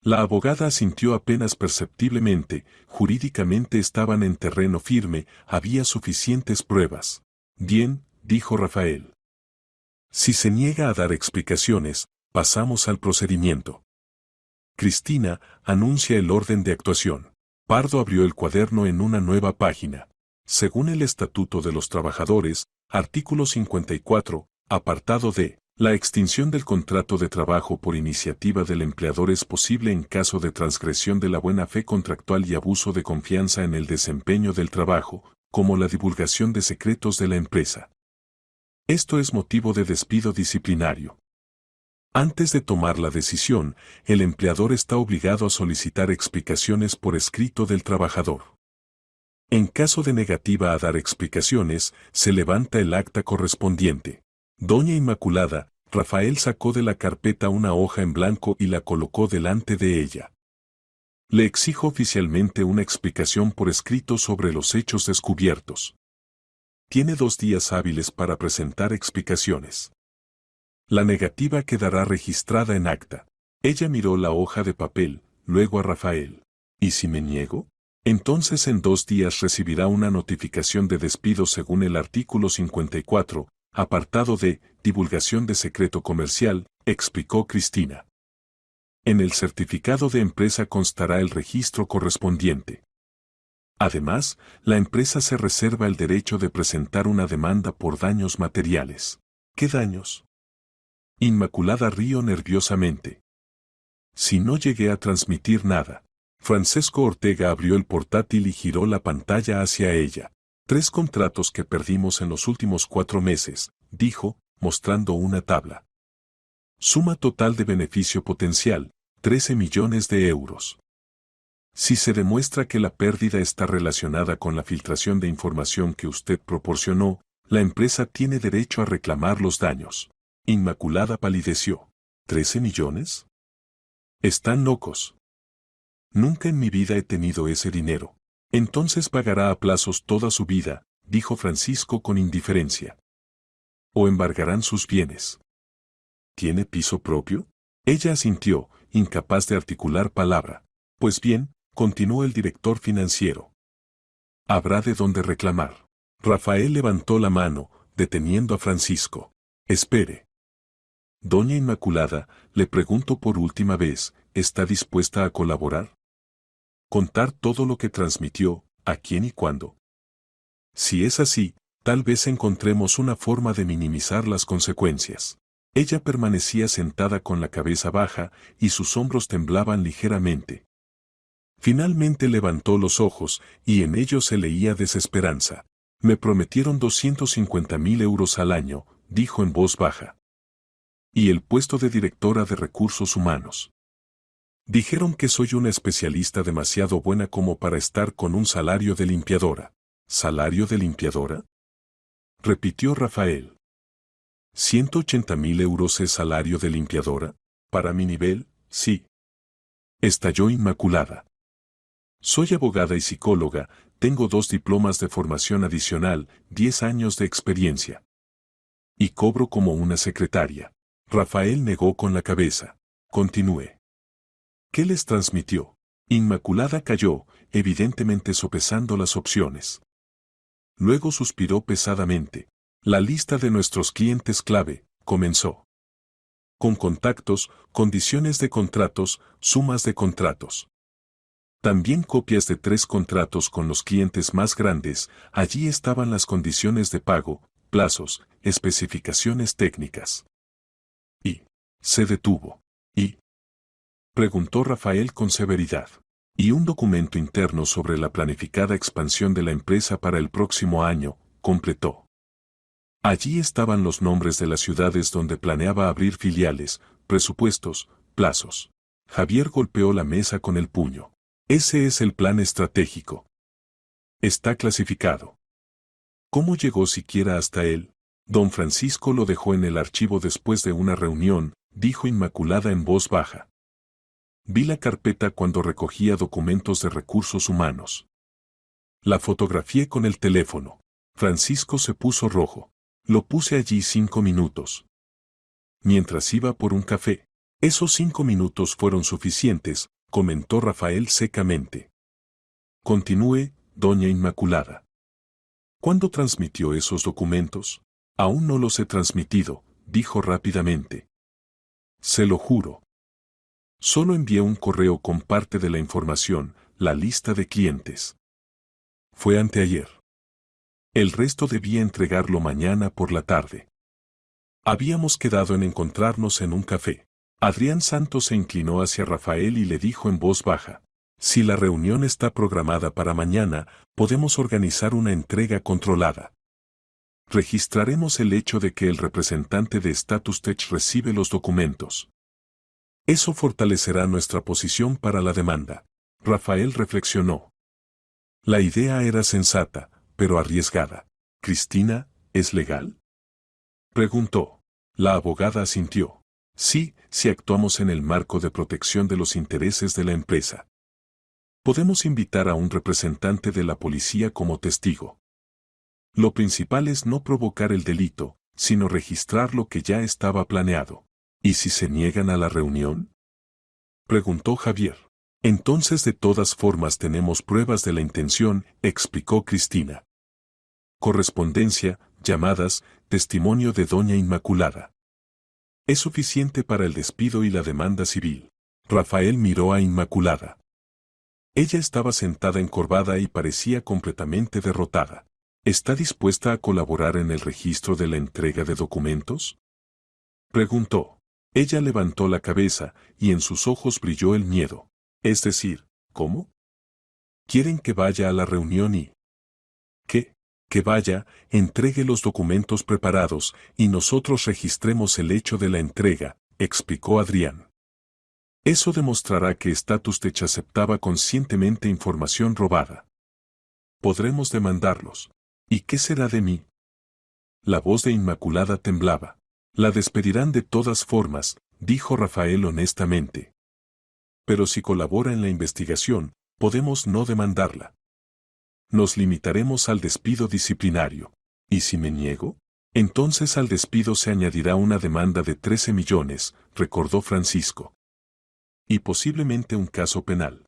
La abogada asintió apenas perceptiblemente, jurídicamente estaban en terreno firme, había suficientes pruebas. Bien, dijo Rafael. Si se niega a dar explicaciones, pasamos al procedimiento. Cristina, anuncia el orden de actuación. Pardo abrió el cuaderno en una nueva página. Según el Estatuto de los Trabajadores, artículo 54, apartado D, la extinción del contrato de trabajo por iniciativa del empleador es posible en caso de transgresión de la buena fe contractual y abuso de confianza en el desempeño del trabajo, como la divulgación de secretos de la empresa. Esto es motivo de despido disciplinario. Antes de tomar la decisión, el empleador está obligado a solicitar explicaciones por escrito del trabajador. En caso de negativa a dar explicaciones, se levanta el acta correspondiente. Doña Inmaculada, Rafael sacó de la carpeta una hoja en blanco y la colocó delante de ella. Le exijo oficialmente una explicación por escrito sobre los hechos descubiertos. Tiene 2 días hábiles para presentar explicaciones. La negativa quedará registrada en acta. Ella miró la hoja de papel, luego a Rafael. ¿Y si me niego? Entonces en 2 días recibirá una notificación de despido según el artículo 54, apartado de divulgación de secreto comercial, explicó Cristina. En el certificado de empresa constará el registro correspondiente. Además, la empresa se reserva el derecho de presentar una demanda por daños materiales. ¿Qué daños? Inmaculada rió nerviosamente. Si no llegué a transmitir nada. Francesco Ortega abrió el portátil y giró la pantalla hacia ella. 3 contratos que perdimos en los últimos 4 meses, dijo, mostrando una tabla. Suma total de beneficio potencial, 13 millones de euros. Si se demuestra que la pérdida está relacionada con la filtración de información que usted proporcionó, la empresa tiene derecho a reclamar los daños. Inmaculada palideció. ¿13 millones? Están locos. Nunca en mi vida he tenido ese dinero. Entonces pagará a plazos toda su vida, dijo Francisco con indiferencia. o embargarán sus bienes. ¿Tiene piso propio? Ella asintió, incapaz de articular palabra. Pues bien, continuó el director financiero. Habrá de dónde reclamar. Rafael levantó la mano, deteniendo a Francisco. Espere. Doña Inmaculada, le pregunto por última vez, ¿está dispuesta a colaborar? Contar todo lo que transmitió, a quién y cuándo. Si es así, tal vez encontremos una forma de minimizar las consecuencias. Ella permanecía sentada con la cabeza baja y sus hombros temblaban ligeramente. Finalmente levantó los ojos y en ellos se leía desesperanza. Me prometieron 250.000 euros al año, dijo en voz baja. Y el puesto de directora de recursos humanos. Dijeron que soy una especialista demasiado buena como para estar con un salario de limpiadora. ¿Salario de limpiadora? Repitió Rafael. 180.000 euros es salario de limpiadora. Para mi nivel, sí. Estalló Inmaculada. Soy abogada y psicóloga, tengo 2 diplomas de formación adicional, 10 años de experiencia. Y cobro como una secretaria. Rafael negó con la cabeza. Continúe. ¿Qué les transmitió? Inmaculada calló, evidentemente sopesando las opciones. Luego suspiró pesadamente. La lista de nuestros clientes clave, comenzó. Con contactos, condiciones de contratos, sumas de contratos. También copias de 3 contratos con los clientes más grandes, allí estaban las condiciones de pago, plazos, especificaciones técnicas. Y se detuvo. ¿Y? Preguntó Rafael con severidad. Y un documento interno sobre la planificada expansión de la empresa para el próximo año, completó. Allí estaban los nombres de las ciudades donde planeaba abrir filiales, presupuestos, plazos. Javier golpeó la mesa con el puño. Ese es el plan estratégico. Está clasificado. ¿Cómo llegó siquiera hasta él? Don Francisco lo dejó en el archivo después de una reunión, dijo Inmaculada en voz baja. Vi la carpeta cuando recogía documentos de recursos humanos. La fotografié con el teléfono. Francisco se puso rojo. Lo puse allí 5 minutos. Mientras iba por un café. Esos 5 minutos fueron suficientes, comentó Rafael secamente. Continúe, doña Inmaculada. ¿Cuándo transmitió esos documentos? Aún no los he transmitido, dijo rápidamente. Se lo juro. Solo envié un correo con parte de la información, la lista de clientes. Fue anteayer. El resto debía entregarlo mañana por la tarde. Habíamos quedado en encontrarnos en un café. Adrián Santos se inclinó hacia Rafael y le dijo en voz baja. Si la reunión está programada para mañana, podemos organizar una entrega controlada. Registraremos el hecho de que el representante de Status Tech recibe los documentos. Eso fortalecerá nuestra posición para la demanda. Rafael reflexionó. La idea era sensata, pero arriesgada. ¿Cristina, es legal? Preguntó. La abogada asintió. Sí, si actuamos en el marco de protección de los intereses de la empresa. Podemos invitar a un representante de la policía como testigo. Lo principal es no provocar el delito, sino registrar lo que ya estaba planeado. ¿Y si se niegan a la reunión? Preguntó Javier. Entonces de todas formas tenemos pruebas de la intención, explicó Cristina. Correspondencia, llamadas, testimonio de doña Inmaculada. Es suficiente para el despido y la demanda civil. Rafael miró a Inmaculada. Ella estaba sentada encorvada y parecía completamente derrotada. ¿Está dispuesta a colaborar en el registro de la entrega de documentos? Preguntó. Ella levantó la cabeza y en sus ojos brilló el miedo. Es decir, ¿cómo? ¿Quieren que vaya a la reunión y... ¿Qué? Que vaya, entregue los documentos preparados y nosotros registremos el hecho de la entrega, explicó Adrián. Eso demostrará que Status Tech aceptaba conscientemente información robada. Podremos demandarlos. ¿Y qué será de mí? La voz de Inmaculada temblaba. La despedirán de todas formas, dijo Rafael honestamente. Pero si colabora en la investigación, podemos no demandarla. Nos limitaremos al despido disciplinario. ¿Y si me niego? Entonces al despido se añadirá una demanda de 13 millones, recordó Francisco. Y posiblemente un caso penal.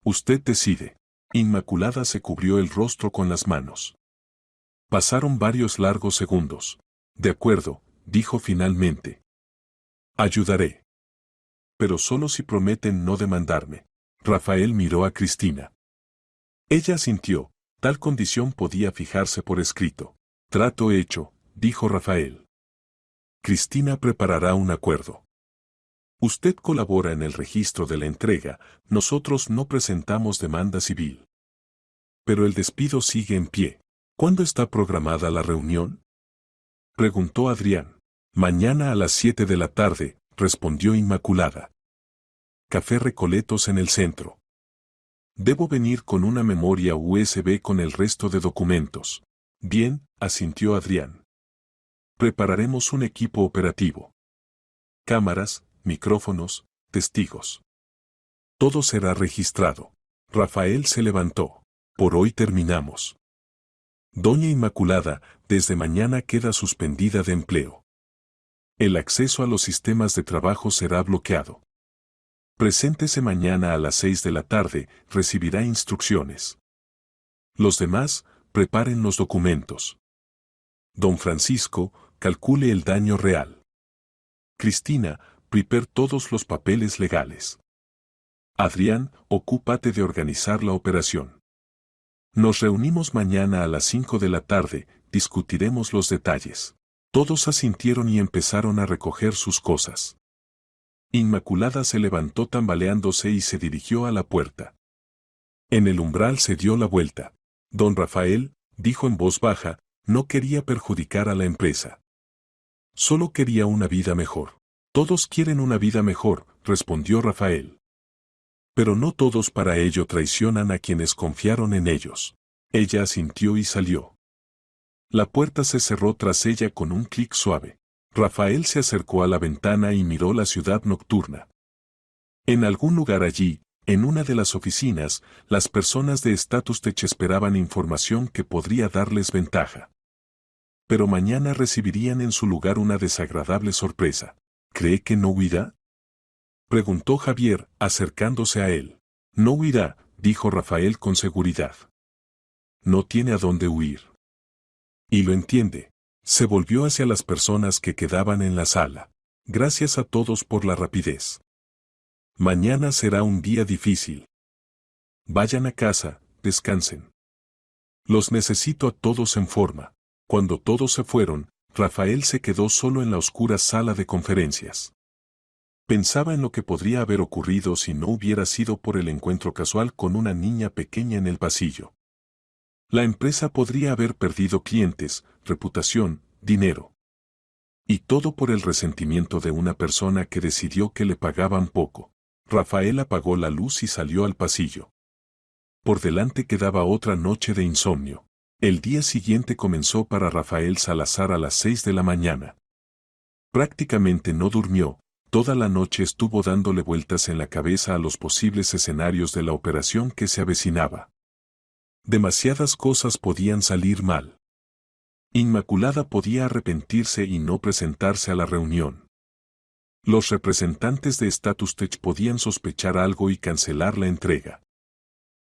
Usted decide. Inmaculada se cubrió el rostro con las manos. Pasaron varios largos segundos. De acuerdo, dijo finalmente. Ayudaré. Pero solo si prometen no demandarme. Rafael miró a Cristina. Ella asintió, tal condición podía fijarse por escrito. Trato hecho, dijo Rafael. Cristina preparará un acuerdo. Usted colabora en el registro de la entrega, nosotros no presentamos demanda civil. Pero el despido sigue en pie. ¿Cuándo está programada la reunión? Preguntó Adrián. Mañana a las 7 de la tarde, respondió Inmaculada. Café Recoletos en el centro. Debo venir con una memoria USB con el resto de documentos. Bien, asintió Adrián. Prepararemos un equipo operativo. Cámaras, micrófonos, testigos. Todo será registrado. Rafael se levantó. Por hoy terminamos. Doña Inmaculada, desde mañana queda suspendida de empleo. El acceso a los sistemas de trabajo será bloqueado. Preséntese mañana a las 6 de la tarde, recibirá instrucciones. Los demás, preparen los documentos. Don Francisco, calcule el daño real. Cristina, prepare todos los papeles legales. Adrián, ocúpate de organizar la operación. Nos reunimos mañana a las 5 de la tarde, discutiremos los detalles. Todos asintieron y empezaron a recoger sus cosas. Inmaculada se levantó tambaleándose y se dirigió a la puerta. En el umbral se dio la vuelta. Don Rafael, dijo en voz baja, no quería perjudicar a la empresa. Solo quería una vida mejor. Todos quieren una vida mejor, respondió Rafael. Pero no todos para ello traicionan a quienes confiaron en ellos. Ella asintió y salió. La puerta se cerró tras ella con un clic suave. Rafael se acercó a la ventana y miró la ciudad nocturna. En algún lugar allí, en una de las oficinas, las personas de Status Tech esperaban información que podría darles ventaja. Pero mañana recibirían en su lugar una desagradable sorpresa. ¿Cree que no huirá? Preguntó Javier, acercándose a él. No huirá, dijo Rafael con seguridad. No tiene a dónde huir. Y lo entiende. Se volvió hacia las personas que quedaban en la sala. Gracias a todos por la rapidez. Mañana será un día difícil. Vayan a casa, descansen. Los necesito a todos en forma. Cuando todos se fueron, Rafael se quedó solo en la oscura sala de conferencias. Pensaba en lo que podría haber ocurrido si no hubiera sido por el encuentro casual con una niña pequeña en el pasillo. La empresa podría haber perdido clientes, reputación, dinero. Y todo por el resentimiento de una persona que decidió que le pagaban poco. Rafael apagó la luz y salió al pasillo. Por delante quedaba otra noche de insomnio. El día siguiente comenzó para Rafael Salazar a las 6 de la mañana. Prácticamente no durmió, toda la noche estuvo dándole vueltas en la cabeza a los posibles escenarios de la operación que se avecinaba. Demasiadas cosas podían salir mal. Inmaculada podía arrepentirse y no presentarse a la reunión. Los representantes de Status Tech podían sospechar algo y cancelar la entrega.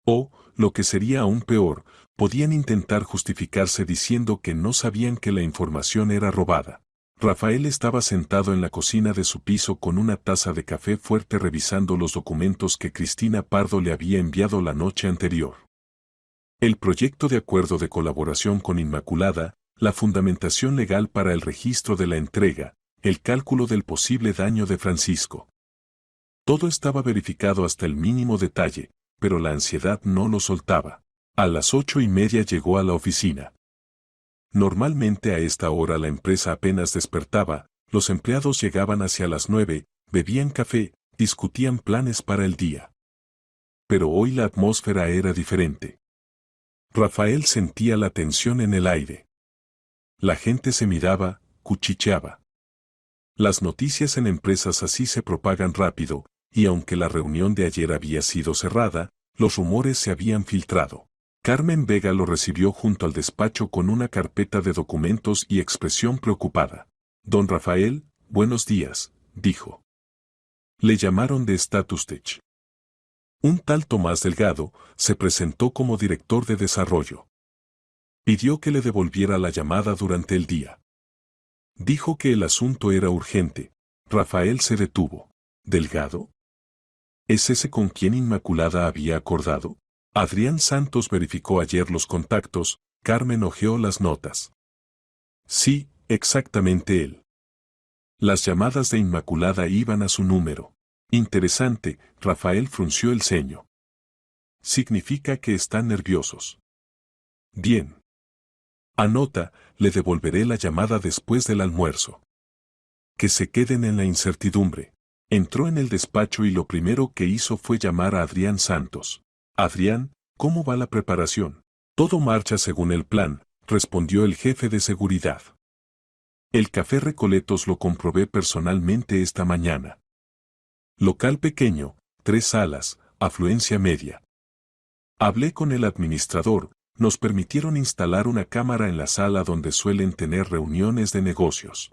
O, lo que sería aún peor, podían intentar justificarse diciendo que no sabían que la información era robada. Rafael estaba sentado en la cocina de su piso con una taza de café fuerte revisando los documentos que Cristina Pardo le había enviado la noche anterior. El proyecto de acuerdo de colaboración con Inmaculada, la fundamentación legal para el registro de la entrega, el cálculo del posible daño de Francisco. Todo estaba verificado hasta el mínimo detalle, pero la ansiedad no lo soltaba. A las 8:30 llegó a la oficina. Normalmente a esta hora la empresa apenas despertaba, los empleados llegaban hacia las 9, bebían café, discutían planes para el día. Pero hoy la atmósfera era diferente. Rafael sentía la tensión en el aire. La gente se miraba, cuchicheaba. Las noticias en empresas así se propagan rápido, y aunque la reunión de ayer había sido cerrada, los rumores se habían filtrado. Carmen Vega lo recibió junto al despacho con una carpeta de documentos y expresión preocupada. Don Rafael, buenos días, dijo. Le llamaron de Statustech. Un tal Tomás Delgado se presentó como director de desarrollo. Pidió que le devolviera la llamada durante el día. Dijo que el asunto era urgente. Rafael se detuvo. ¿Delgado? ¿Es ese con quien Inmaculada había acordado? Adrián Santos verificó ayer los contactos. Carmen hojeó las notas. Sí, exactamente él. Las llamadas de Inmaculada iban a su número. Interesante, Rafael frunció el ceño. Significa que están nerviosos. Bien. Anota, le devolveré la llamada después del almuerzo. Que se queden en la incertidumbre. Entró en el despacho y lo primero que hizo fue llamar a Adrián Santos. Adrián, ¿cómo va la preparación? Todo marcha según el plan, respondió el jefe de seguridad. El Café Recoletos lo comprobé personalmente esta mañana. Local pequeño, 3 salas, afluencia media. Hablé con el administrador, nos permitieron instalar una cámara en la sala donde suelen tener reuniones de negocios.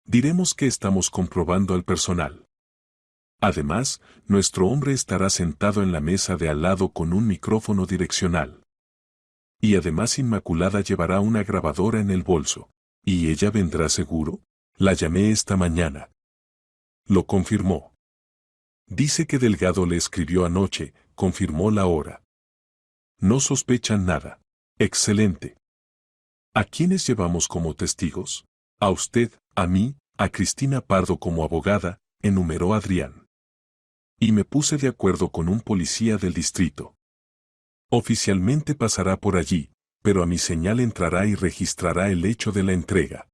Diremos que estamos comprobando al personal. Además, nuestro hombre estará sentado en la mesa de al lado con un micrófono direccional. Y además Inmaculada llevará una grabadora en el bolso. ¿Y ella vendrá seguro? La llamé esta mañana. Lo confirmó. Dice que Delgado le escribió anoche, confirmó la hora. No sospechan nada. Excelente. ¿A quiénes llevamos como testigos? A usted, a mí, a Cristina Pardo como abogada, enumeró Adrián. Y me puse de acuerdo con un policía del distrito. Oficialmente pasará por allí, pero a mi señal entrará y registrará el hecho de la entrega.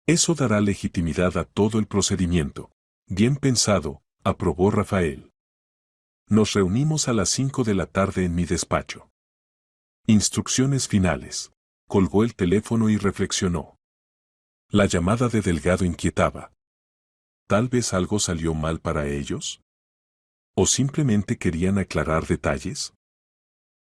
Eso dará legitimidad a todo el procedimiento. Bien pensado, aprobó Rafael. Nos reunimos a las 5 de la tarde en mi despacho. Instrucciones finales. Colgó el teléfono y reflexionó. La llamada de Delgado inquietaba. ¿Tal vez algo salió mal para ellos? ¿O simplemente querían aclarar detalles?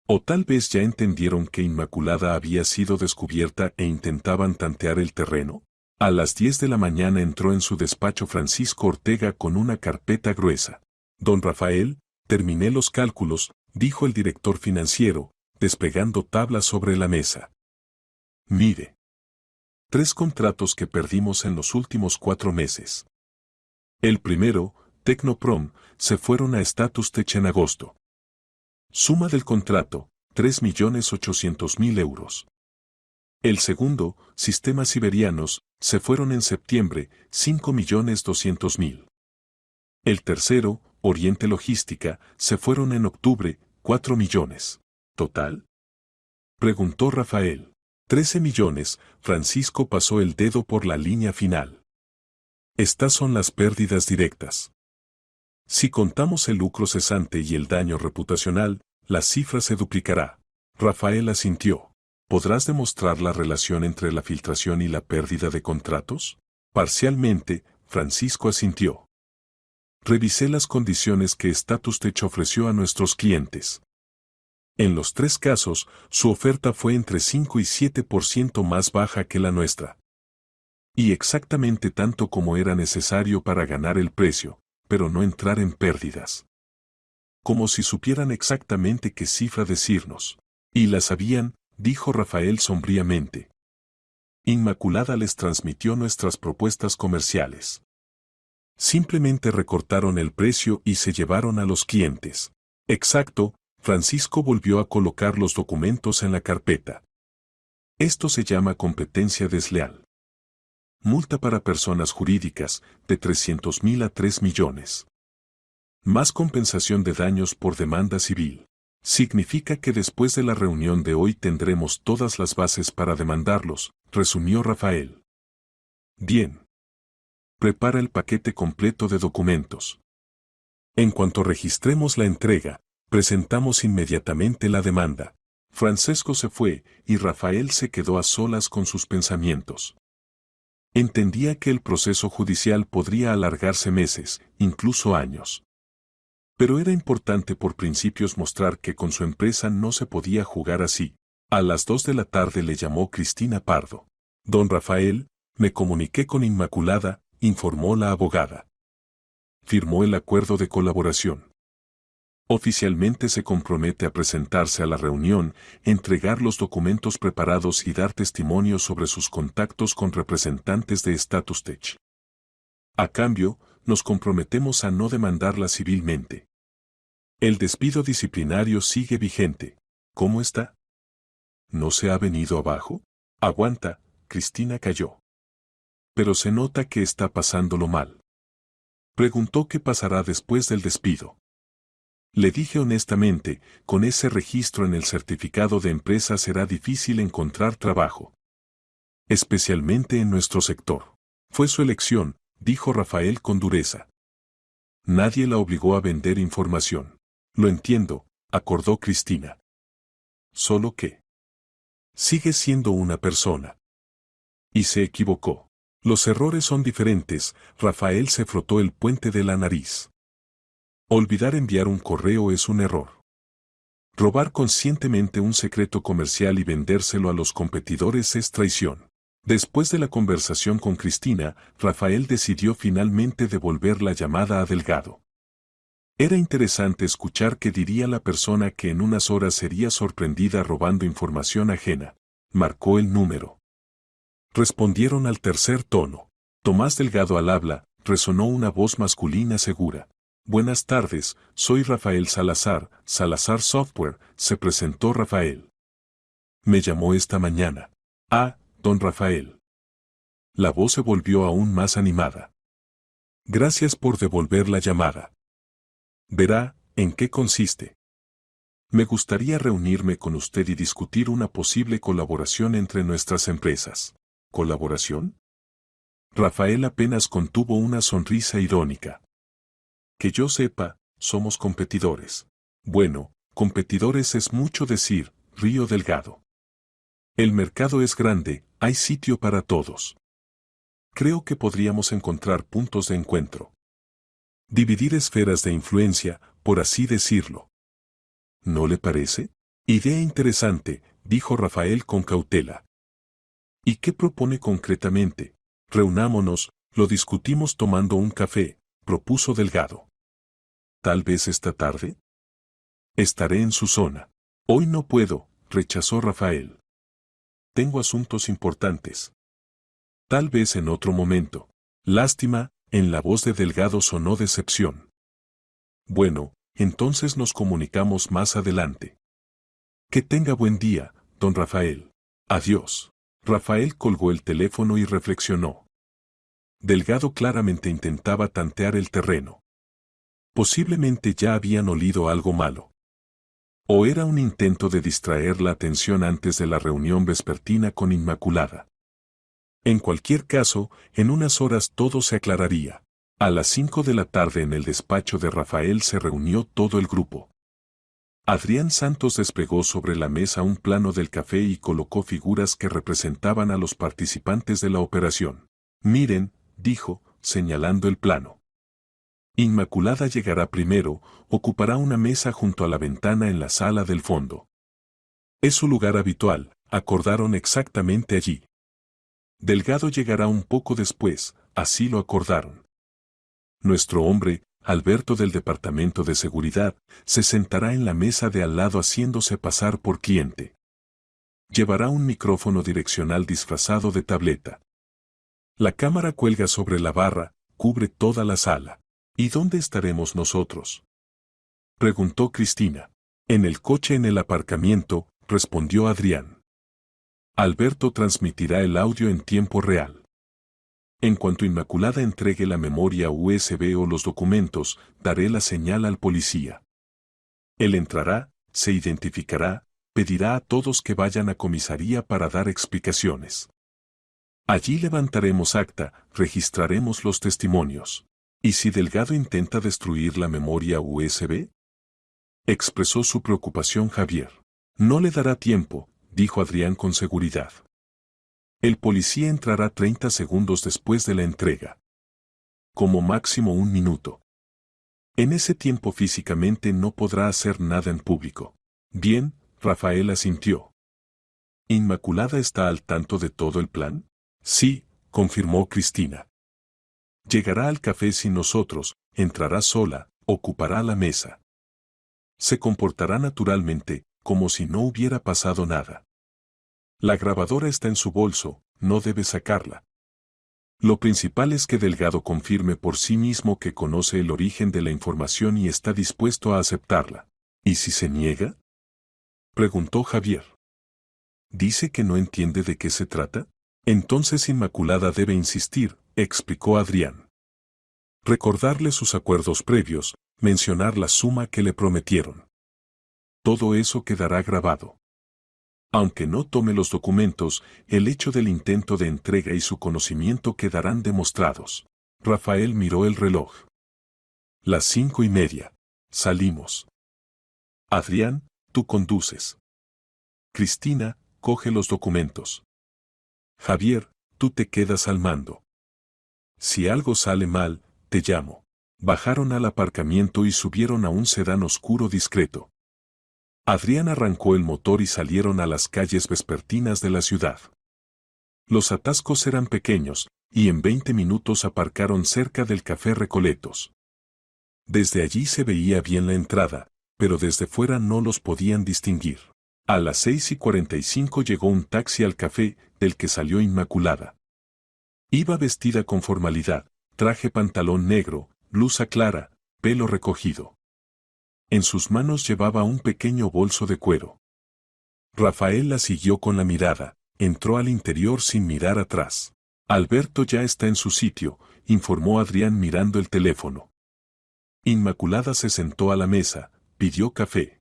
¿O tal vez ya entendieron que Inmaculada había sido descubierta e intentaban tantear el terreno? A las 10 de la mañana entró en su despacho Francisco Ortega con una carpeta gruesa. Don Rafael, terminé los cálculos, dijo el director financiero, despegando tablas sobre la mesa. Mire. 3 contratos que perdimos en los últimos 4 meses. El primero, Tecnoprom, se fueron a Statustech en agosto. Suma del contrato, 3.800.000 euros. El segundo, Sistemas Siberianos, se fueron en septiembre, 5.200.000. El tercero, Oriente Logística, se fueron en octubre, 4 millones. ¿Total? Preguntó Rafael. 13 millones, Francisco pasó el dedo por la línea final. Estas son las pérdidas directas. Si contamos el lucro cesante y el daño reputacional, la cifra se duplicará. Rafael asintió. ¿Podrás demostrar la relación entre la filtración y la pérdida de contratos? Parcialmente, Francisco asintió. Revisé las condiciones que Statustech ofreció a nuestros clientes. En los 3 casos, su oferta fue entre 5 y 7% más baja que la nuestra. Y exactamente tanto como era necesario para ganar el precio, pero no entrar en pérdidas. Como si supieran exactamente qué cifra decirnos. Y la sabían, dijo Rafael sombríamente. Inmaculada les transmitió nuestras propuestas comerciales. Simplemente recortaron el precio y se llevaron a los clientes. Exacto, Francisco volvió a colocar los documentos en la carpeta. Esto se llama competencia desleal. Multa para personas jurídicas, de 300.000 a 3 millones. Más compensación de daños por demanda civil. Significa que después de la reunión de hoy tendremos todas las bases para demandarlos, resumió Rafael. Bien. Prepara el paquete completo de documentos. En cuanto registremos la entrega, presentamos inmediatamente la demanda. Francesco se fue, y Rafael se quedó a solas con sus pensamientos. Entendía que el proceso judicial podría alargarse meses, incluso años. Pero era importante por principios mostrar que con su empresa no se podía jugar así. A las 2 de la tarde le llamó Cristina Pardo. Don Rafael, me comuniqué con Inmaculada, informó la abogada. Firmó el acuerdo de colaboración. Oficialmente se compromete a presentarse a la reunión, entregar los documentos preparados y dar testimonio sobre sus contactos con representantes de Status Tech. A cambio, nos comprometemos a no demandarla civilmente. El despido disciplinario sigue vigente. ¿Cómo está? ¿No se ha venido abajo? Aguanta, Cristina calló. Pero se nota que está pasándolo mal. Preguntó qué pasará después del despido. Le dije honestamente, con ese registro en el certificado de empresa será difícil encontrar trabajo. Especialmente en nuestro sector. Fue su elección, dijo Rafael con dureza. Nadie la obligó a vender información. Lo entiendo, acordó Cristina. Solo que sigue siendo una persona. Y se equivocó. Los errores son diferentes, Rafael se frotó el puente de la nariz. Olvidar enviar un correo es un error. Robar conscientemente un secreto comercial y vendérselo a los competidores es traición. Después de la conversación con Cristina, Rafael decidió finalmente devolver la llamada a Delgado. Era interesante escuchar qué diría la persona que en unas horas sería sorprendida robando información ajena. Marcó el número. Respondieron al tercer tono. Tomás Delgado al habla, resonó una voz masculina segura. Buenas tardes, soy Rafael Salazar, Salazar Software, se presentó Rafael. Me llamó esta mañana. Ah, don Rafael. La voz se volvió aún más animada. Gracias por devolver la llamada. Verá, ¿en qué consiste? Me gustaría reunirme con usted y discutir una posible colaboración entre nuestras empresas. ¿Colaboración? Rafael apenas contuvo una sonrisa irónica. Que yo sepa, somos competidores. Bueno, competidores es mucho decir, Río Delgado. El mercado es grande, hay sitio para todos. Creo que podríamos encontrar puntos de encuentro. Dividir esferas de influencia, por así decirlo. ¿No le parece? Idea interesante, dijo Rafael con cautela. ¿Y qué propone concretamente? Reunámonos, lo discutimos tomando un café, propuso Delgado. ¿Tal vez esta tarde? Estaré en su zona. Hoy no puedo, rechazó Rafael. Tengo asuntos importantes. Tal vez en otro momento. Lástima, en la voz de Delgado sonó decepción. Bueno, entonces nos comunicamos más adelante. Que tenga buen día, don Rafael. Adiós. Rafael colgó el teléfono y reflexionó. Delgado claramente intentaba tantear el terreno. Posiblemente ya habían olido algo malo. O era un intento de distraer la atención antes de la reunión vespertina con Inmaculada. En cualquier caso, en unas horas todo se aclararía. A las 5 de la tarde en el despacho de Rafael se reunió todo el grupo. Adrián Santos desplegó sobre la mesa un plano del café y colocó figuras que representaban a los participantes de la operación. Miren, dijo, señalando el plano. Inmaculada llegará primero, ocupará una mesa junto a la ventana en la sala del fondo. Es su lugar habitual, acordaron exactamente allí. Delgado llegará un poco después, así lo acordaron. Nuestro hombre, Alberto del Departamento de Seguridad, se sentará en la mesa de al lado haciéndose pasar por cliente. Llevará un micrófono direccional disfrazado de tableta. La cámara cuelga sobre la barra, cubre toda la sala. ¿Y dónde estaremos nosotros? Preguntó Cristina. En el coche en el aparcamiento, respondió Adrián. Alberto transmitirá el audio en tiempo real. En cuanto Inmaculada entregue la memoria USB o los documentos, daré la señal al policía. Él entrará, se identificará, pedirá a todos que vayan a comisaría para dar explicaciones. Allí levantaremos acta, registraremos los testimonios. ¿Y si Delgado intenta destruir la memoria USB? Expresó su preocupación Javier. No le dará tiempo, dijo Adrián con seguridad. El policía entrará 30 segundos después de la entrega. Como máximo 1 minuto. En ese tiempo físicamente no podrá hacer nada en público. Bien, Rafael asintió. ¿Inmaculada está al tanto de todo el plan? Sí, confirmó Cristina. Llegará al café sin nosotros, entrará sola, ocupará la mesa. Se comportará naturalmente, como si no hubiera pasado nada. La grabadora está en su bolso, no debe sacarla. Lo principal es que Delgado confirme por sí mismo que conoce el origen de la información y está dispuesto a aceptarla. ¿Y si se niega? Preguntó Javier. ¿Dice que no entiende de qué se trata? Entonces Inmaculada debe insistir, explicó Adrián. Recordarle sus acuerdos previos, mencionar la suma que le prometieron. Todo eso quedará grabado. Aunque no tome los documentos, el hecho del intento de entrega y su conocimiento quedarán demostrados. Rafael miró el reloj. Las 5:30. Salimos. Adrián, tú conduces. Cristina, coge los documentos. Javier, tú te quedas al mando. Si algo sale mal, te llamo. Bajaron al aparcamiento y subieron a un sedán oscuro discreto. Adrián arrancó el motor y salieron a las calles vespertinas de la ciudad. Los atascos eran pequeños, y en 20 minutos aparcaron cerca del Café Recoletos. Desde allí se veía bien la entrada, pero desde fuera no los podían distinguir. A las 6:45 llegó un taxi al café, del que salió Inmaculada. Iba vestida con formalidad, traje pantalón negro, blusa clara, pelo recogido. En sus manos llevaba un pequeño bolso de cuero. Rafael la siguió con la mirada, entró al interior sin mirar atrás. Alberto ya está en su sitio, informó Adrián mirando el teléfono. Inmaculada se sentó a la mesa, pidió café.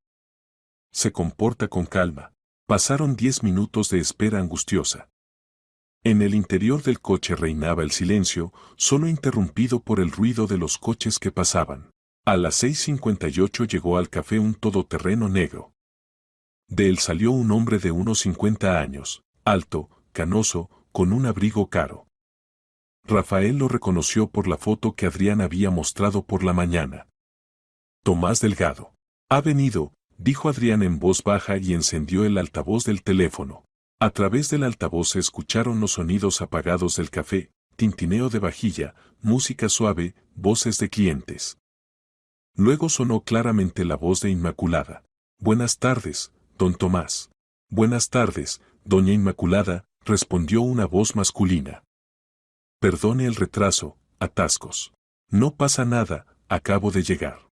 Se comporta con calma. Pasaron 10 minutos de espera angustiosa. En el interior del coche reinaba el silencio, solo interrumpido por el ruido de los coches que pasaban. A las 6:58 llegó al café un todoterreno negro. De él salió un hombre de unos 50 años, alto, canoso, con un abrigo caro. Rafael lo reconoció por la foto que Adrián había mostrado por la mañana. Tomás Delgado. Ha venido, dijo Adrián en voz baja y encendió el altavoz del teléfono. A través del altavoz se escucharon los sonidos apagados del café, tintineo de vajilla, música suave, voces de clientes. Luego sonó claramente la voz de Inmaculada. Buenas tardes, don Tomás. Buenas tardes, doña Inmaculada, respondió una voz masculina. Perdone el retraso, atascos. No pasa nada, acabo de llegar.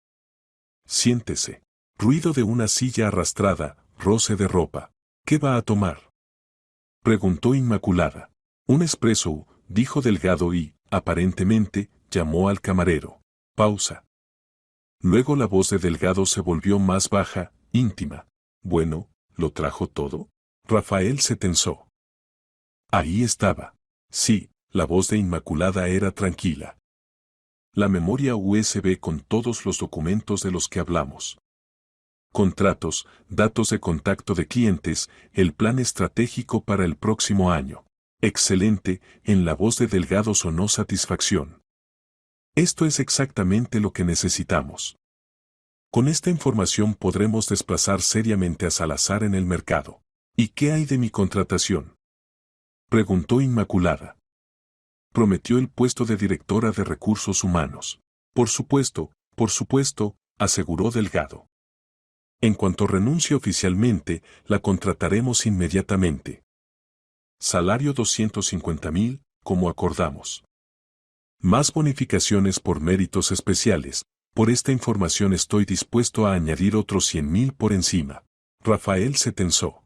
Siéntese. Ruido de una silla arrastrada, roce de ropa. ¿Qué va a tomar? Preguntó Inmaculada. Un espresso, dijo Delgado y, aparentemente, llamó al camarero. Pausa. Luego la voz de Delgado se volvió más baja, íntima. Bueno, ¿lo trajo todo? Rafael se tensó. Ahí estaba. Sí, la voz de Inmaculada era tranquila. La memoria USB con todos los documentos de los que hablamos. Contratos, datos de contacto de clientes, el plan estratégico para el próximo año. Excelente, en la voz de Delgado sonó satisfacción. Esto es exactamente lo que necesitamos. Con esta información podremos desplazar seriamente a Salazar en el mercado. ¿Y qué hay de mi contratación? Preguntó Inmaculada. Prometió el puesto de directora de recursos humanos. Por supuesto, aseguró Delgado. En cuanto renuncie oficialmente, la contrataremos inmediatamente. Salario 250,000, como acordamos. Más bonificaciones por méritos especiales. Por esta información estoy dispuesto a añadir otros 100,000 por encima. Rafael se tensó.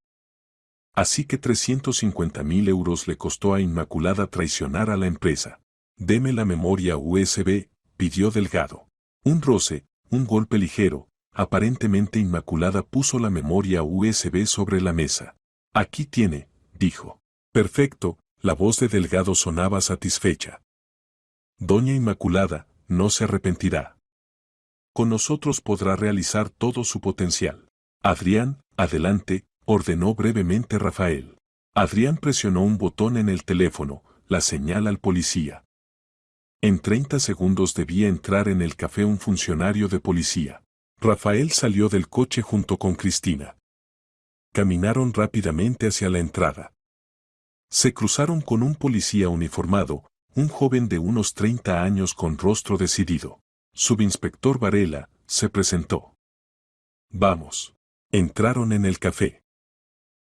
Así que 350,000 euros le costó a Inmaculada traicionar a la empresa. Deme la memoria USB, pidió Delgado. Un roce, un golpe ligero, aparentemente Inmaculada puso la memoria USB sobre la mesa. Aquí tiene, dijo. Perfecto, la voz de Delgado sonaba satisfecha. Doña Inmaculada, no se arrepentirá. Con nosotros podrá realizar todo su potencial. Adrián, adelante, ordenó brevemente Rafael. Adrián presionó un botón en el teléfono, la señal al policía. En 30 segundos debía entrar en el café un funcionario de policía. Rafael salió del coche junto con Cristina. Caminaron rápidamente hacia la entrada. Se cruzaron con un policía uniformado, un joven de unos 30 años con rostro decidido. Subinspector Varela, se presentó. Vamos. Entraron en el café.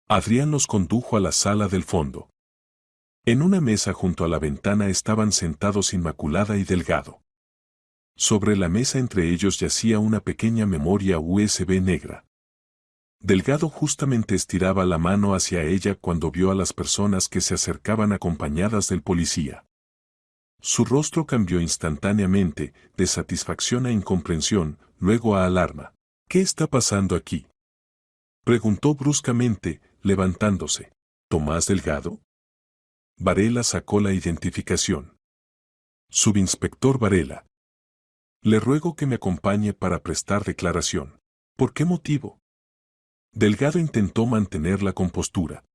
Adrián los condujo a la sala del fondo. En una mesa junto a la ventana estaban sentados Inmaculada y Delgado. Sobre la mesa entre ellos yacía una pequeña memoria USB negra. Delgado justamente estiraba la mano hacia ella cuando vio a las personas que se acercaban acompañadas del policía. Su rostro cambió instantáneamente, de satisfacción a incomprensión, luego a alarma. ¿Qué está pasando aquí?, preguntó bruscamente, levantándose. ¿Tomás Delgado? Varela sacó la identificación. Subinspector Varela. Le ruego que me acompañe para prestar declaración. ¿Por qué motivo? Delgado intentó mantener la compostura.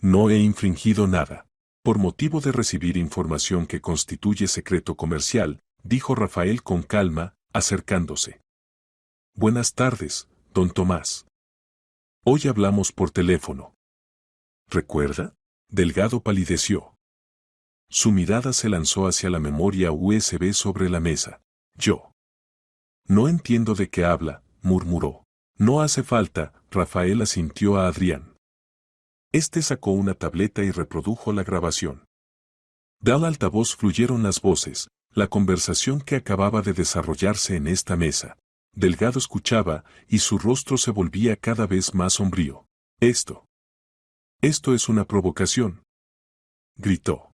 No he infringido nada. Por motivo de recibir información que constituye secreto comercial, dijo Rafael con calma, acercándose. Buenas tardes, don Tomás. Hoy hablamos por teléfono. ¿Recuerda? Delgado palideció. Su mirada se lanzó hacia la memoria USB sobre la mesa. Yo. No entiendo de qué habla, murmuró. No hace falta, Rafael asintió a Adrián. Este sacó una tableta y reprodujo la grabación. Del altavoz fluyeron las voces, la conversación que acababa de desarrollarse en esta mesa. Delgado escuchaba, y su rostro se volvía cada vez más sombrío. Esto es una provocación, gritó.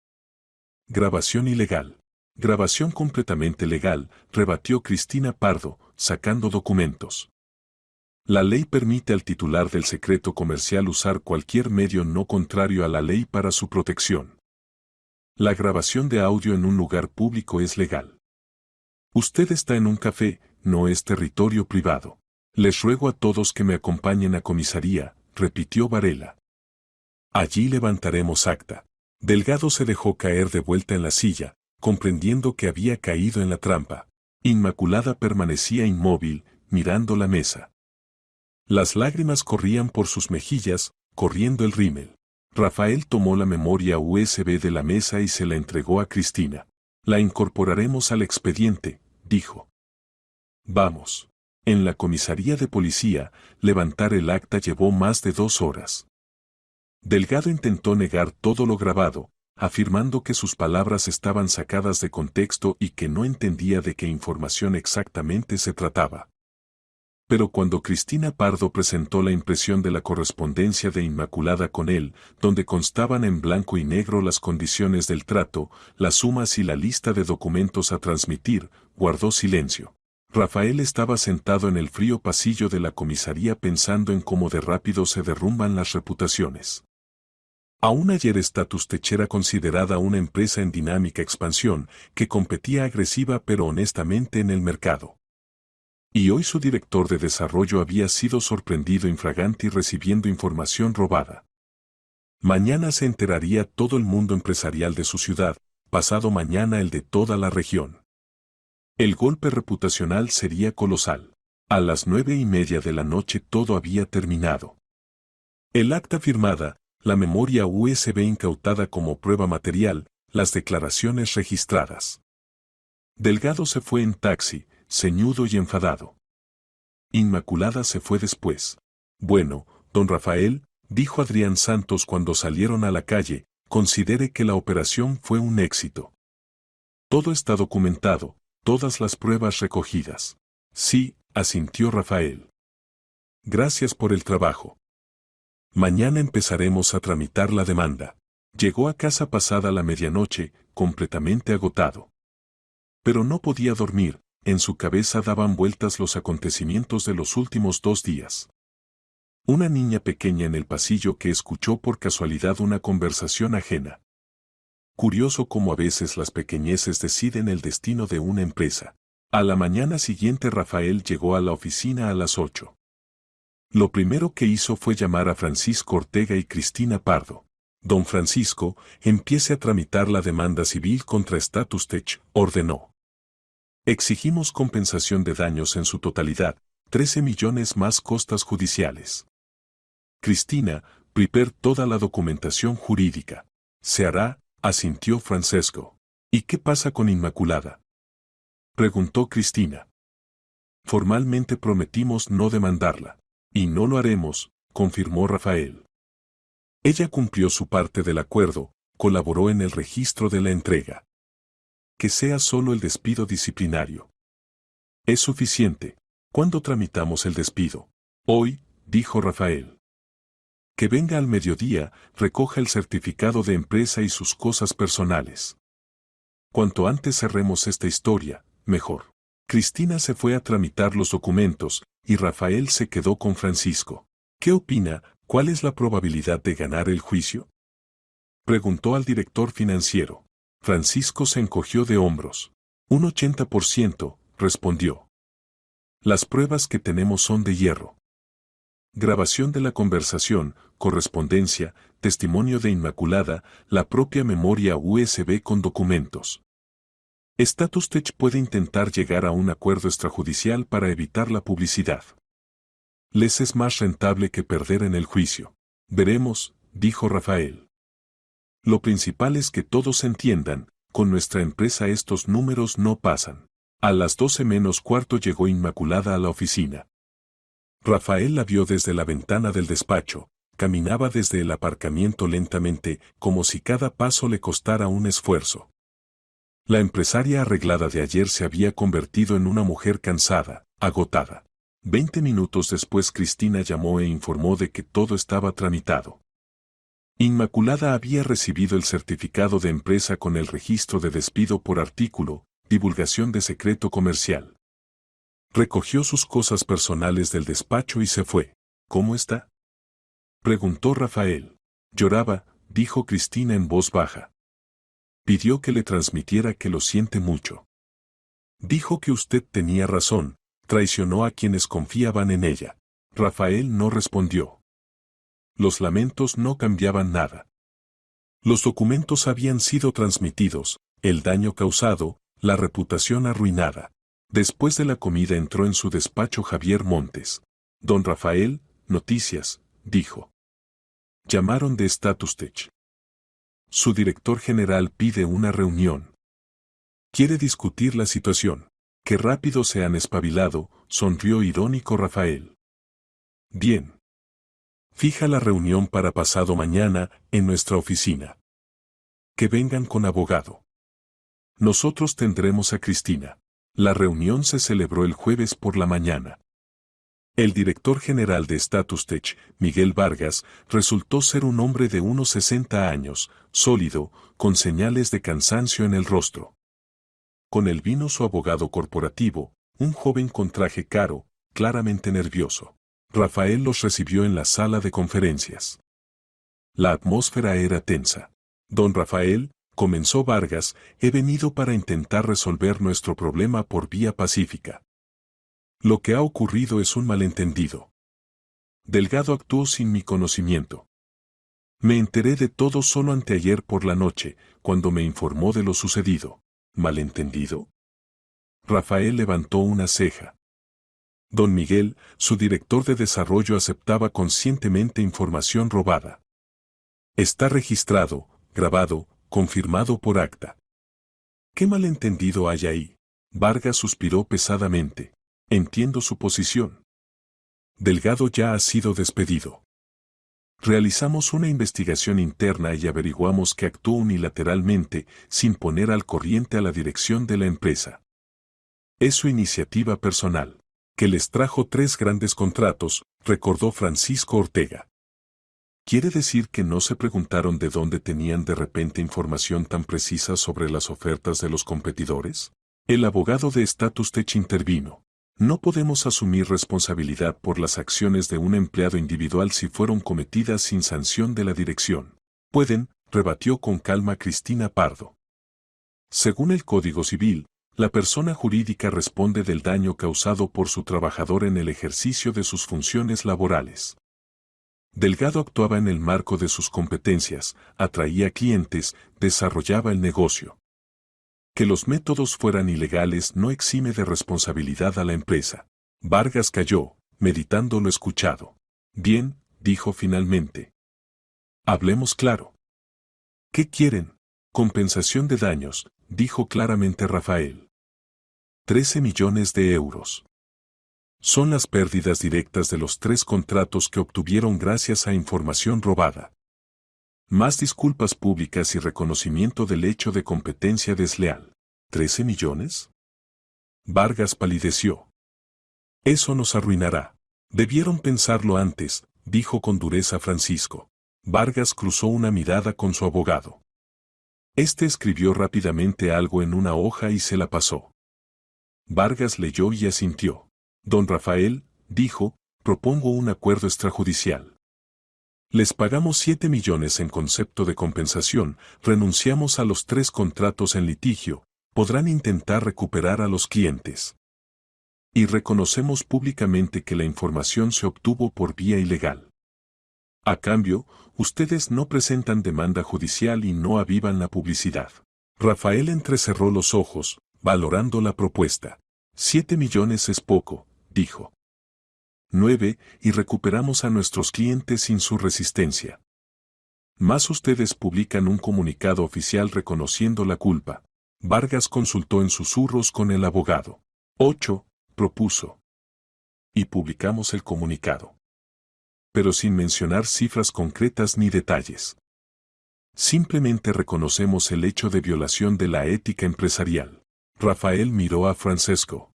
Grabación ilegal. Grabación completamente legal, rebatió Cristina Pardo, sacando documentos. La ley permite al titular del secreto comercial usar cualquier medio no contrario a la ley para su protección. La grabación de audio en un lugar público es legal. Usted está en un café, no es territorio privado. Les ruego a todos que me acompañen a comisaría, repitió Varela. Allí levantaremos acta. Delgado se dejó caer de vuelta en la silla, comprendiendo que había caído en la trampa. Inmaculada permanecía inmóvil, mirando la mesa. Las lágrimas corrían por sus mejillas, corriendo el rímel. Rafael tomó la memoria USB de la mesa y se la entregó a Cristina. La incorporaremos al expediente, dijo. Vamos. En la comisaría de policía, levantar el acta llevó más de 2 horas. Delgado intentó negar todo lo grabado, afirmando que sus palabras estaban sacadas de contexto y que no entendía de qué información exactamente se trataba. Pero cuando Cristina Pardo presentó la impresión de la correspondencia de Inmaculada con él, donde constaban en blanco y negro las condiciones del trato, las sumas y la lista de documentos a transmitir, guardó silencio. Rafael estaba sentado en el frío pasillo de la comisaría pensando en cómo de rápido se derrumban las reputaciones. Aún ayer Status Tech era considerada una empresa en dinámica expansión, que competía agresiva pero honestamente en el mercado. Y hoy su director de desarrollo había sido sorprendido infraganti recibiendo información robada. Mañana se enteraría todo el mundo empresarial de su ciudad, pasado mañana el de toda la región. El golpe reputacional sería colosal. A las 9:30 de la noche todo había terminado. El acta firmada, la memoria USB incautada como prueba material, las declaraciones registradas. Delgado se fue en taxi, ceñudo y enfadado. Inmaculada se fue después. Bueno, don Rafael, dijo Adrián Santos cuando salieron a la calle, considere que la operación fue un éxito. Todo está documentado, todas las pruebas recogidas. Sí, asintió Rafael. Gracias por el trabajo. Mañana empezaremos a tramitar la demanda. Llegó a casa pasada la medianoche, completamente agotado. Pero no podía dormir, en su cabeza daban vueltas los acontecimientos de los últimos 2 días. Una niña pequeña en el pasillo que escuchó por casualidad una conversación ajena. Curioso cómo a veces las pequeñeces deciden el destino de una empresa. A la mañana siguiente Rafael llegó a la oficina a las 8. Lo primero que hizo fue llamar a Francisco Ortega y Cristina Pardo. Don Francisco, empiece a tramitar la demanda civil contra Statustech, ordenó. Exigimos compensación de daños en su totalidad, 13 millones más costas judiciales. Cristina, prepare toda la documentación jurídica. Se hará, asintió Francesco. ¿Y qué pasa con Inmaculada?, preguntó Cristina. Formalmente prometimos no demandarla. Y no lo haremos, confirmó Rafael. Ella cumplió su parte del acuerdo, colaboró en el registro de la entrega. Que sea solo el despido disciplinario. Es suficiente. ¿Cuándo tramitamos el despido? Hoy, dijo Rafael. Que venga al mediodía, recoja el certificado de empresa y sus cosas personales. Cuanto antes cerremos esta historia, mejor. Cristina se fue a tramitar los documentos, y Rafael se quedó con Francisco. ¿Qué opina? ¿Cuál es la probabilidad de ganar el juicio?, preguntó al director financiero. Francisco se encogió de hombros. Un 80%, respondió. Las pruebas que tenemos son de hierro. Grabación de la conversación, correspondencia, testimonio de Inmaculada, la propia memoria USB con documentos. Statustech puede intentar llegar a un acuerdo extrajudicial para evitar la publicidad. Les es más rentable que perder en el juicio. Veremos, dijo Rafael. Lo principal es que todos entiendan, con nuestra empresa estos números no pasan. A las 12 menos cuarto llegó Inmaculada a la oficina. Rafael la vio desde la ventana del despacho, caminaba desde el aparcamiento lentamente, como si cada paso le costara un esfuerzo. La empresaria arreglada de ayer se había convertido en una mujer cansada, agotada. 20 minutos después Cristina llamó e informó de que todo estaba tramitado. Inmaculada había recibido el certificado de empresa con el registro de despido por artículo, divulgación de secreto comercial. Recogió sus cosas personales del despacho y se fue. ¿Cómo está?, preguntó Rafael. Lloraba, dijo Cristina en voz baja. Pidió que le transmitiera que lo siente mucho. Dijo que usted tenía razón, traicionó a quienes confiaban en ella. Rafael no respondió. Los lamentos no cambiaban nada. Los documentos habían sido transmitidos, el daño causado, la reputación arruinada. Después de la comida entró en su despacho Javier Montes. Don Rafael, noticias, dijo. Llamaron de Statustech. Su director general pide una reunión. Quiere discutir la situación. Qué rápido se han espabilado, sonrió irónico Rafael. Bien. Fija la reunión para pasado mañana, en nuestra oficina. Que vengan con abogado. Nosotros tendremos a Cristina. La reunión se celebró el jueves por la mañana. El director general de Statustech, Miguel Vargas, resultó ser un hombre de unos 60 años, sólido, con señales de cansancio en el rostro. Con él vino su abogado corporativo, un joven con traje caro, claramente nervioso. Rafael los recibió en la sala de conferencias. La atmósfera era tensa. Don Rafael, comenzó Vargas, he venido para intentar resolver nuestro problema por vía pacífica. Lo que ha ocurrido es un malentendido. Delgado actuó sin mi conocimiento. Me enteré de todo solo anteayer por la noche, cuando me informó de lo sucedido. ¿Malentendido? Rafael levantó una ceja. Don Miguel, su director de desarrollo, aceptaba conscientemente información robada. Está registrado, grabado, confirmado por acta. ¿Qué malentendido hay ahí? Vargas suspiró pesadamente. Entiendo su posición. Delgado ya ha sido despedido. Realizamos una investigación interna y averiguamos que actuó unilateralmente, sin poner al corriente a la dirección de la empresa. Es su iniciativa personal, que les trajo 3 grandes contratos, recordó Francisco Ortega. ¿Quiere decir que no se preguntaron de dónde tenían de repente información tan precisa sobre las ofertas de los competidores? El abogado de Statustech intervino. No podemos asumir responsabilidad por las acciones de un empleado individual si fueron cometidas sin sanción de la dirección. Pueden, rebatió con calma Cristina Pardo. Según el Código Civil, la persona jurídica responde del daño causado por su trabajador en el ejercicio de sus funciones laborales. Delgado actuaba en el marco de sus competencias, atraía clientes, desarrollaba el negocio. Que los métodos fueran ilegales no exime de responsabilidad a la empresa. Vargas calló, meditando lo escuchado. Bien, dijo finalmente. Hablemos claro. ¿Qué quieren? Compensación de daños, dijo claramente Rafael. 13 millones de euros. Son las pérdidas directas de los 3 contratos que obtuvieron gracias a información robada. Más disculpas públicas y reconocimiento del hecho de competencia desleal. ¿13 millones? Vargas palideció. Eso nos arruinará. Debieron pensarlo antes, dijo con dureza Francisco. Vargas cruzó una mirada con su abogado. Este escribió rápidamente algo en una hoja y se la pasó. Vargas leyó y asintió. Don Rafael, dijo, propongo un acuerdo extrajudicial. Les pagamos 7 millones en concepto de compensación, renunciamos a los 3 contratos en litigio, podrán intentar recuperar a los clientes. Y reconocemos públicamente que la información se obtuvo por vía ilegal. A cambio, ustedes no presentan demanda judicial y no avivan la publicidad. Rafael entrecerró los ojos, valorando la propuesta. 7 millones es poco, dijo. 9, y recuperamos a nuestros clientes sin su resistencia. Más ustedes publican un comunicado oficial reconociendo la culpa. Vargas consultó en susurros con el abogado. 8, propuso. Y publicamos el comunicado. Pero sin mencionar cifras concretas ni detalles. Simplemente reconocemos el hecho de violación de la ética empresarial. Rafael miró a Francesco.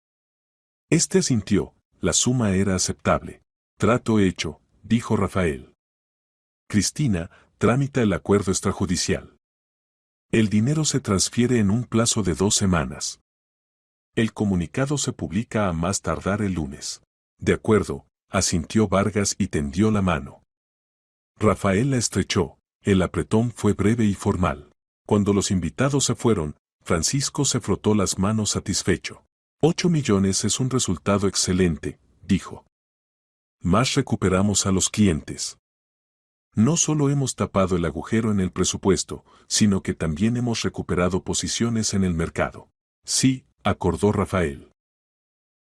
Este asintió, la suma era aceptable. Trato hecho, dijo Rafael. Cristina, tramita el acuerdo extrajudicial. El dinero se transfiere en un plazo de 2 semanas. El comunicado se publica a más tardar el lunes. De acuerdo, asintió Vargas y tendió la mano. Rafael la estrechó, el apretón fue breve y formal. Cuando los invitados se fueron, Francisco se frotó las manos satisfecho. 8 millones es un resultado excelente, dijo. Más recuperamos a los clientes. No solo hemos tapado el agujero en el presupuesto, sino que también hemos recuperado posiciones en el mercado. Sí, acordó Rafael.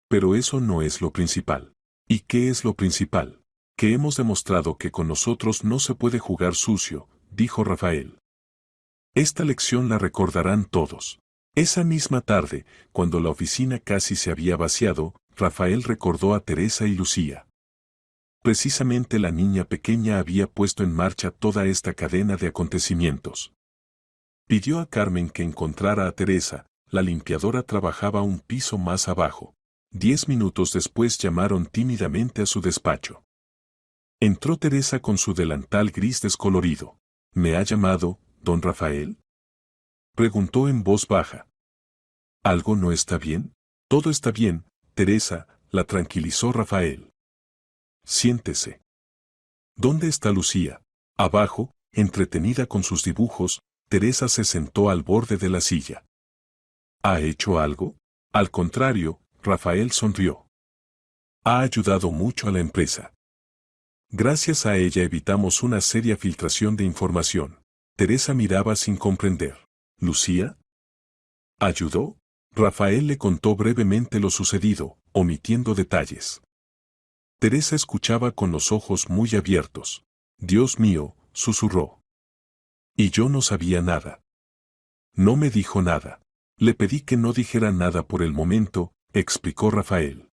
Pero eso no es lo principal. ¿Y qué es lo principal? Que hemos demostrado que con nosotros no se puede jugar sucio, dijo Rafael. Esta lección la recordarán todos. Esa misma tarde, cuando la oficina casi se había vaciado, Rafael recordó a Teresa y Lucía. Precisamente la niña pequeña había puesto en marcha toda esta cadena de acontecimientos. Pidió a Carmen que encontrara a Teresa, la limpiadora trabajaba un piso más abajo. 10 minutos después llamaron tímidamente a su despacho. Entró Teresa con su delantal gris descolorido. ¿Me ha llamado, don Rafael? Preguntó en voz baja. ¿Algo no está bien? Todo está bien, Teresa, la tranquilizó Rafael. Siéntese. ¿Dónde está Lucía? Abajo, entretenida con sus dibujos, Teresa se sentó al borde de la silla. ¿Ha hecho algo? Al contrario, Rafael sonrió. Ha ayudado mucho a la empresa. Gracias a ella evitamos una seria filtración de información. Teresa miraba sin comprender. ¿Lucía? ¿Ayudó? Rafael le contó brevemente lo sucedido, omitiendo detalles. Teresa escuchaba con los ojos muy abiertos. Dios mío, susurró. Y yo no sabía nada. No me dijo nada. Le pedí que no dijera nada por el momento, explicó Rafael.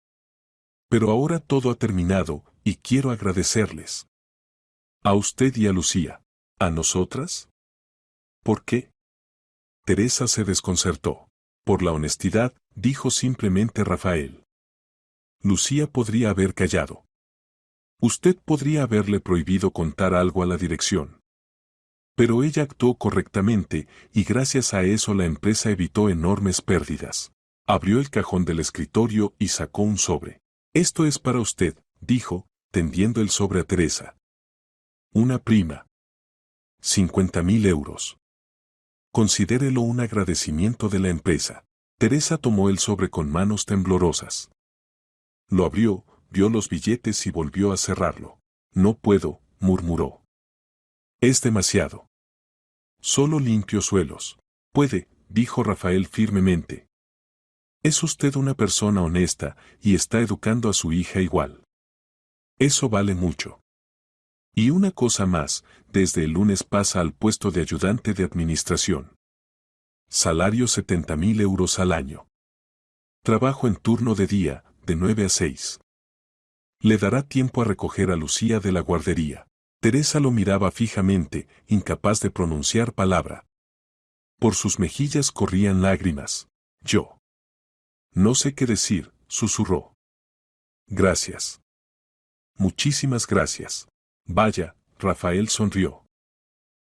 Pero ahora todo ha terminado, y quiero agradecerles. A usted y a Lucía. ¿A nosotras? ¿Por qué? Teresa se desconcertó. Por la honestidad, dijo simplemente Rafael. Lucía podría haber callado. Usted podría haberle prohibido contar algo a la dirección. Pero ella actuó correctamente, y gracias a eso la empresa evitó enormes pérdidas. Abrió el cajón del escritorio y sacó un sobre. Esto es para usted, dijo, tendiendo el sobre a Teresa. Una prima. 50.000 euros. Considérelo un agradecimiento de la empresa. Teresa tomó el sobre con manos temblorosas. Lo abrió, vio los billetes y volvió a cerrarlo. No puedo, murmuró. Es demasiado. Solo limpio suelos. Puede, dijo Rafael firmemente. Es usted una persona honesta y está educando a su hija igual. Eso vale mucho. Y una cosa más, desde el lunes pasa al puesto de ayudante de administración. Salario 70.000 euros al año. Trabajo en turno de día, de 9 a 6. Le dará tiempo a recoger a Lucía de la guardería. Teresa lo miraba fijamente, incapaz de pronunciar palabra. Por sus mejillas corrían lágrimas. Yo. No sé qué decir, susurró. Gracias. Muchísimas gracias. Vaya, Rafael sonrió.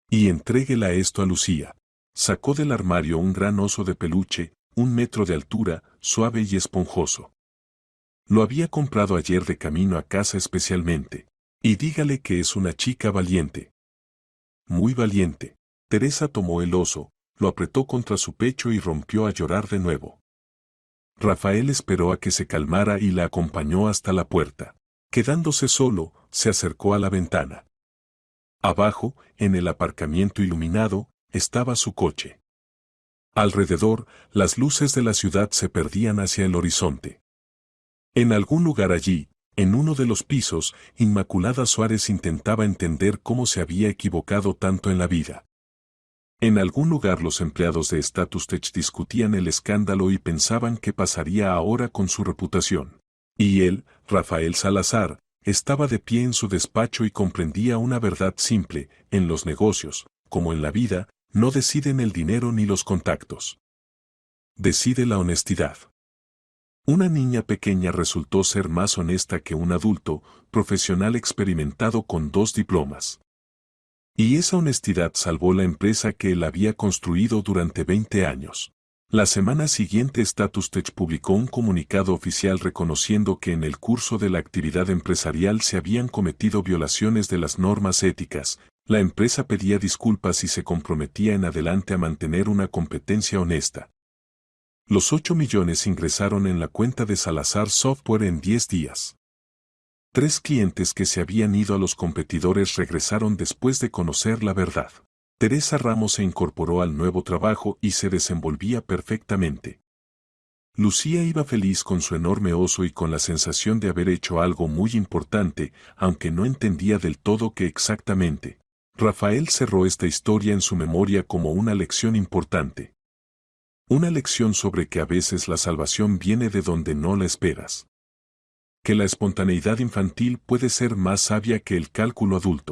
Y entréguela esto a Lucía. Sacó del armario un gran oso de peluche, 1 metro de altura, suave y esponjoso. Lo había comprado ayer de camino a casa especialmente. Y dígale que es una chica valiente. Muy valiente. Teresa tomó el oso, lo apretó contra su pecho y rompió a llorar de nuevo. Rafael esperó a que se calmara y la acompañó hasta la puerta. Quedándose solo, se acercó a la ventana. Abajo, en el aparcamiento iluminado, estaba su coche. Alrededor, las luces de la ciudad se perdían hacia el horizonte. En algún lugar allí, en uno de los pisos, Inmaculada Suárez intentaba entender cómo se había equivocado tanto en la vida. En algún lugar los empleados de Status Tech discutían el escándalo y pensaban qué pasaría ahora con su reputación. Y él, Rafael Salazar, estaba de pie en su despacho y comprendía una verdad simple: en los negocios, como en la vida, no deciden el dinero ni los contactos. Decide la honestidad. Una niña pequeña resultó ser más honesta que un adulto, profesional experimentado con 2 diplomas. Y esa honestidad salvó la empresa que él había construido durante 20 años. La semana siguiente Status Tech publicó un comunicado oficial reconociendo que en el curso de la actividad empresarial se habían cometido violaciones de las normas éticas. La empresa pedía disculpas y se comprometía en adelante a mantener una competencia honesta. Los 8 millones ingresaron en la cuenta de Salazar Software en 10 días. 3 clientes que se habían ido a los competidores regresaron después de conocer la verdad. Teresa Ramos se incorporó al nuevo trabajo y se desenvolvía perfectamente. Lucía iba feliz con su enorme oso y con la sensación de haber hecho algo muy importante, aunque no entendía del todo qué exactamente. Rafael cerró esta historia en su memoria como una lección importante. Una lección sobre que a veces la salvación viene de donde no la esperas. Que la espontaneidad infantil puede ser más sabia que el cálculo adulto.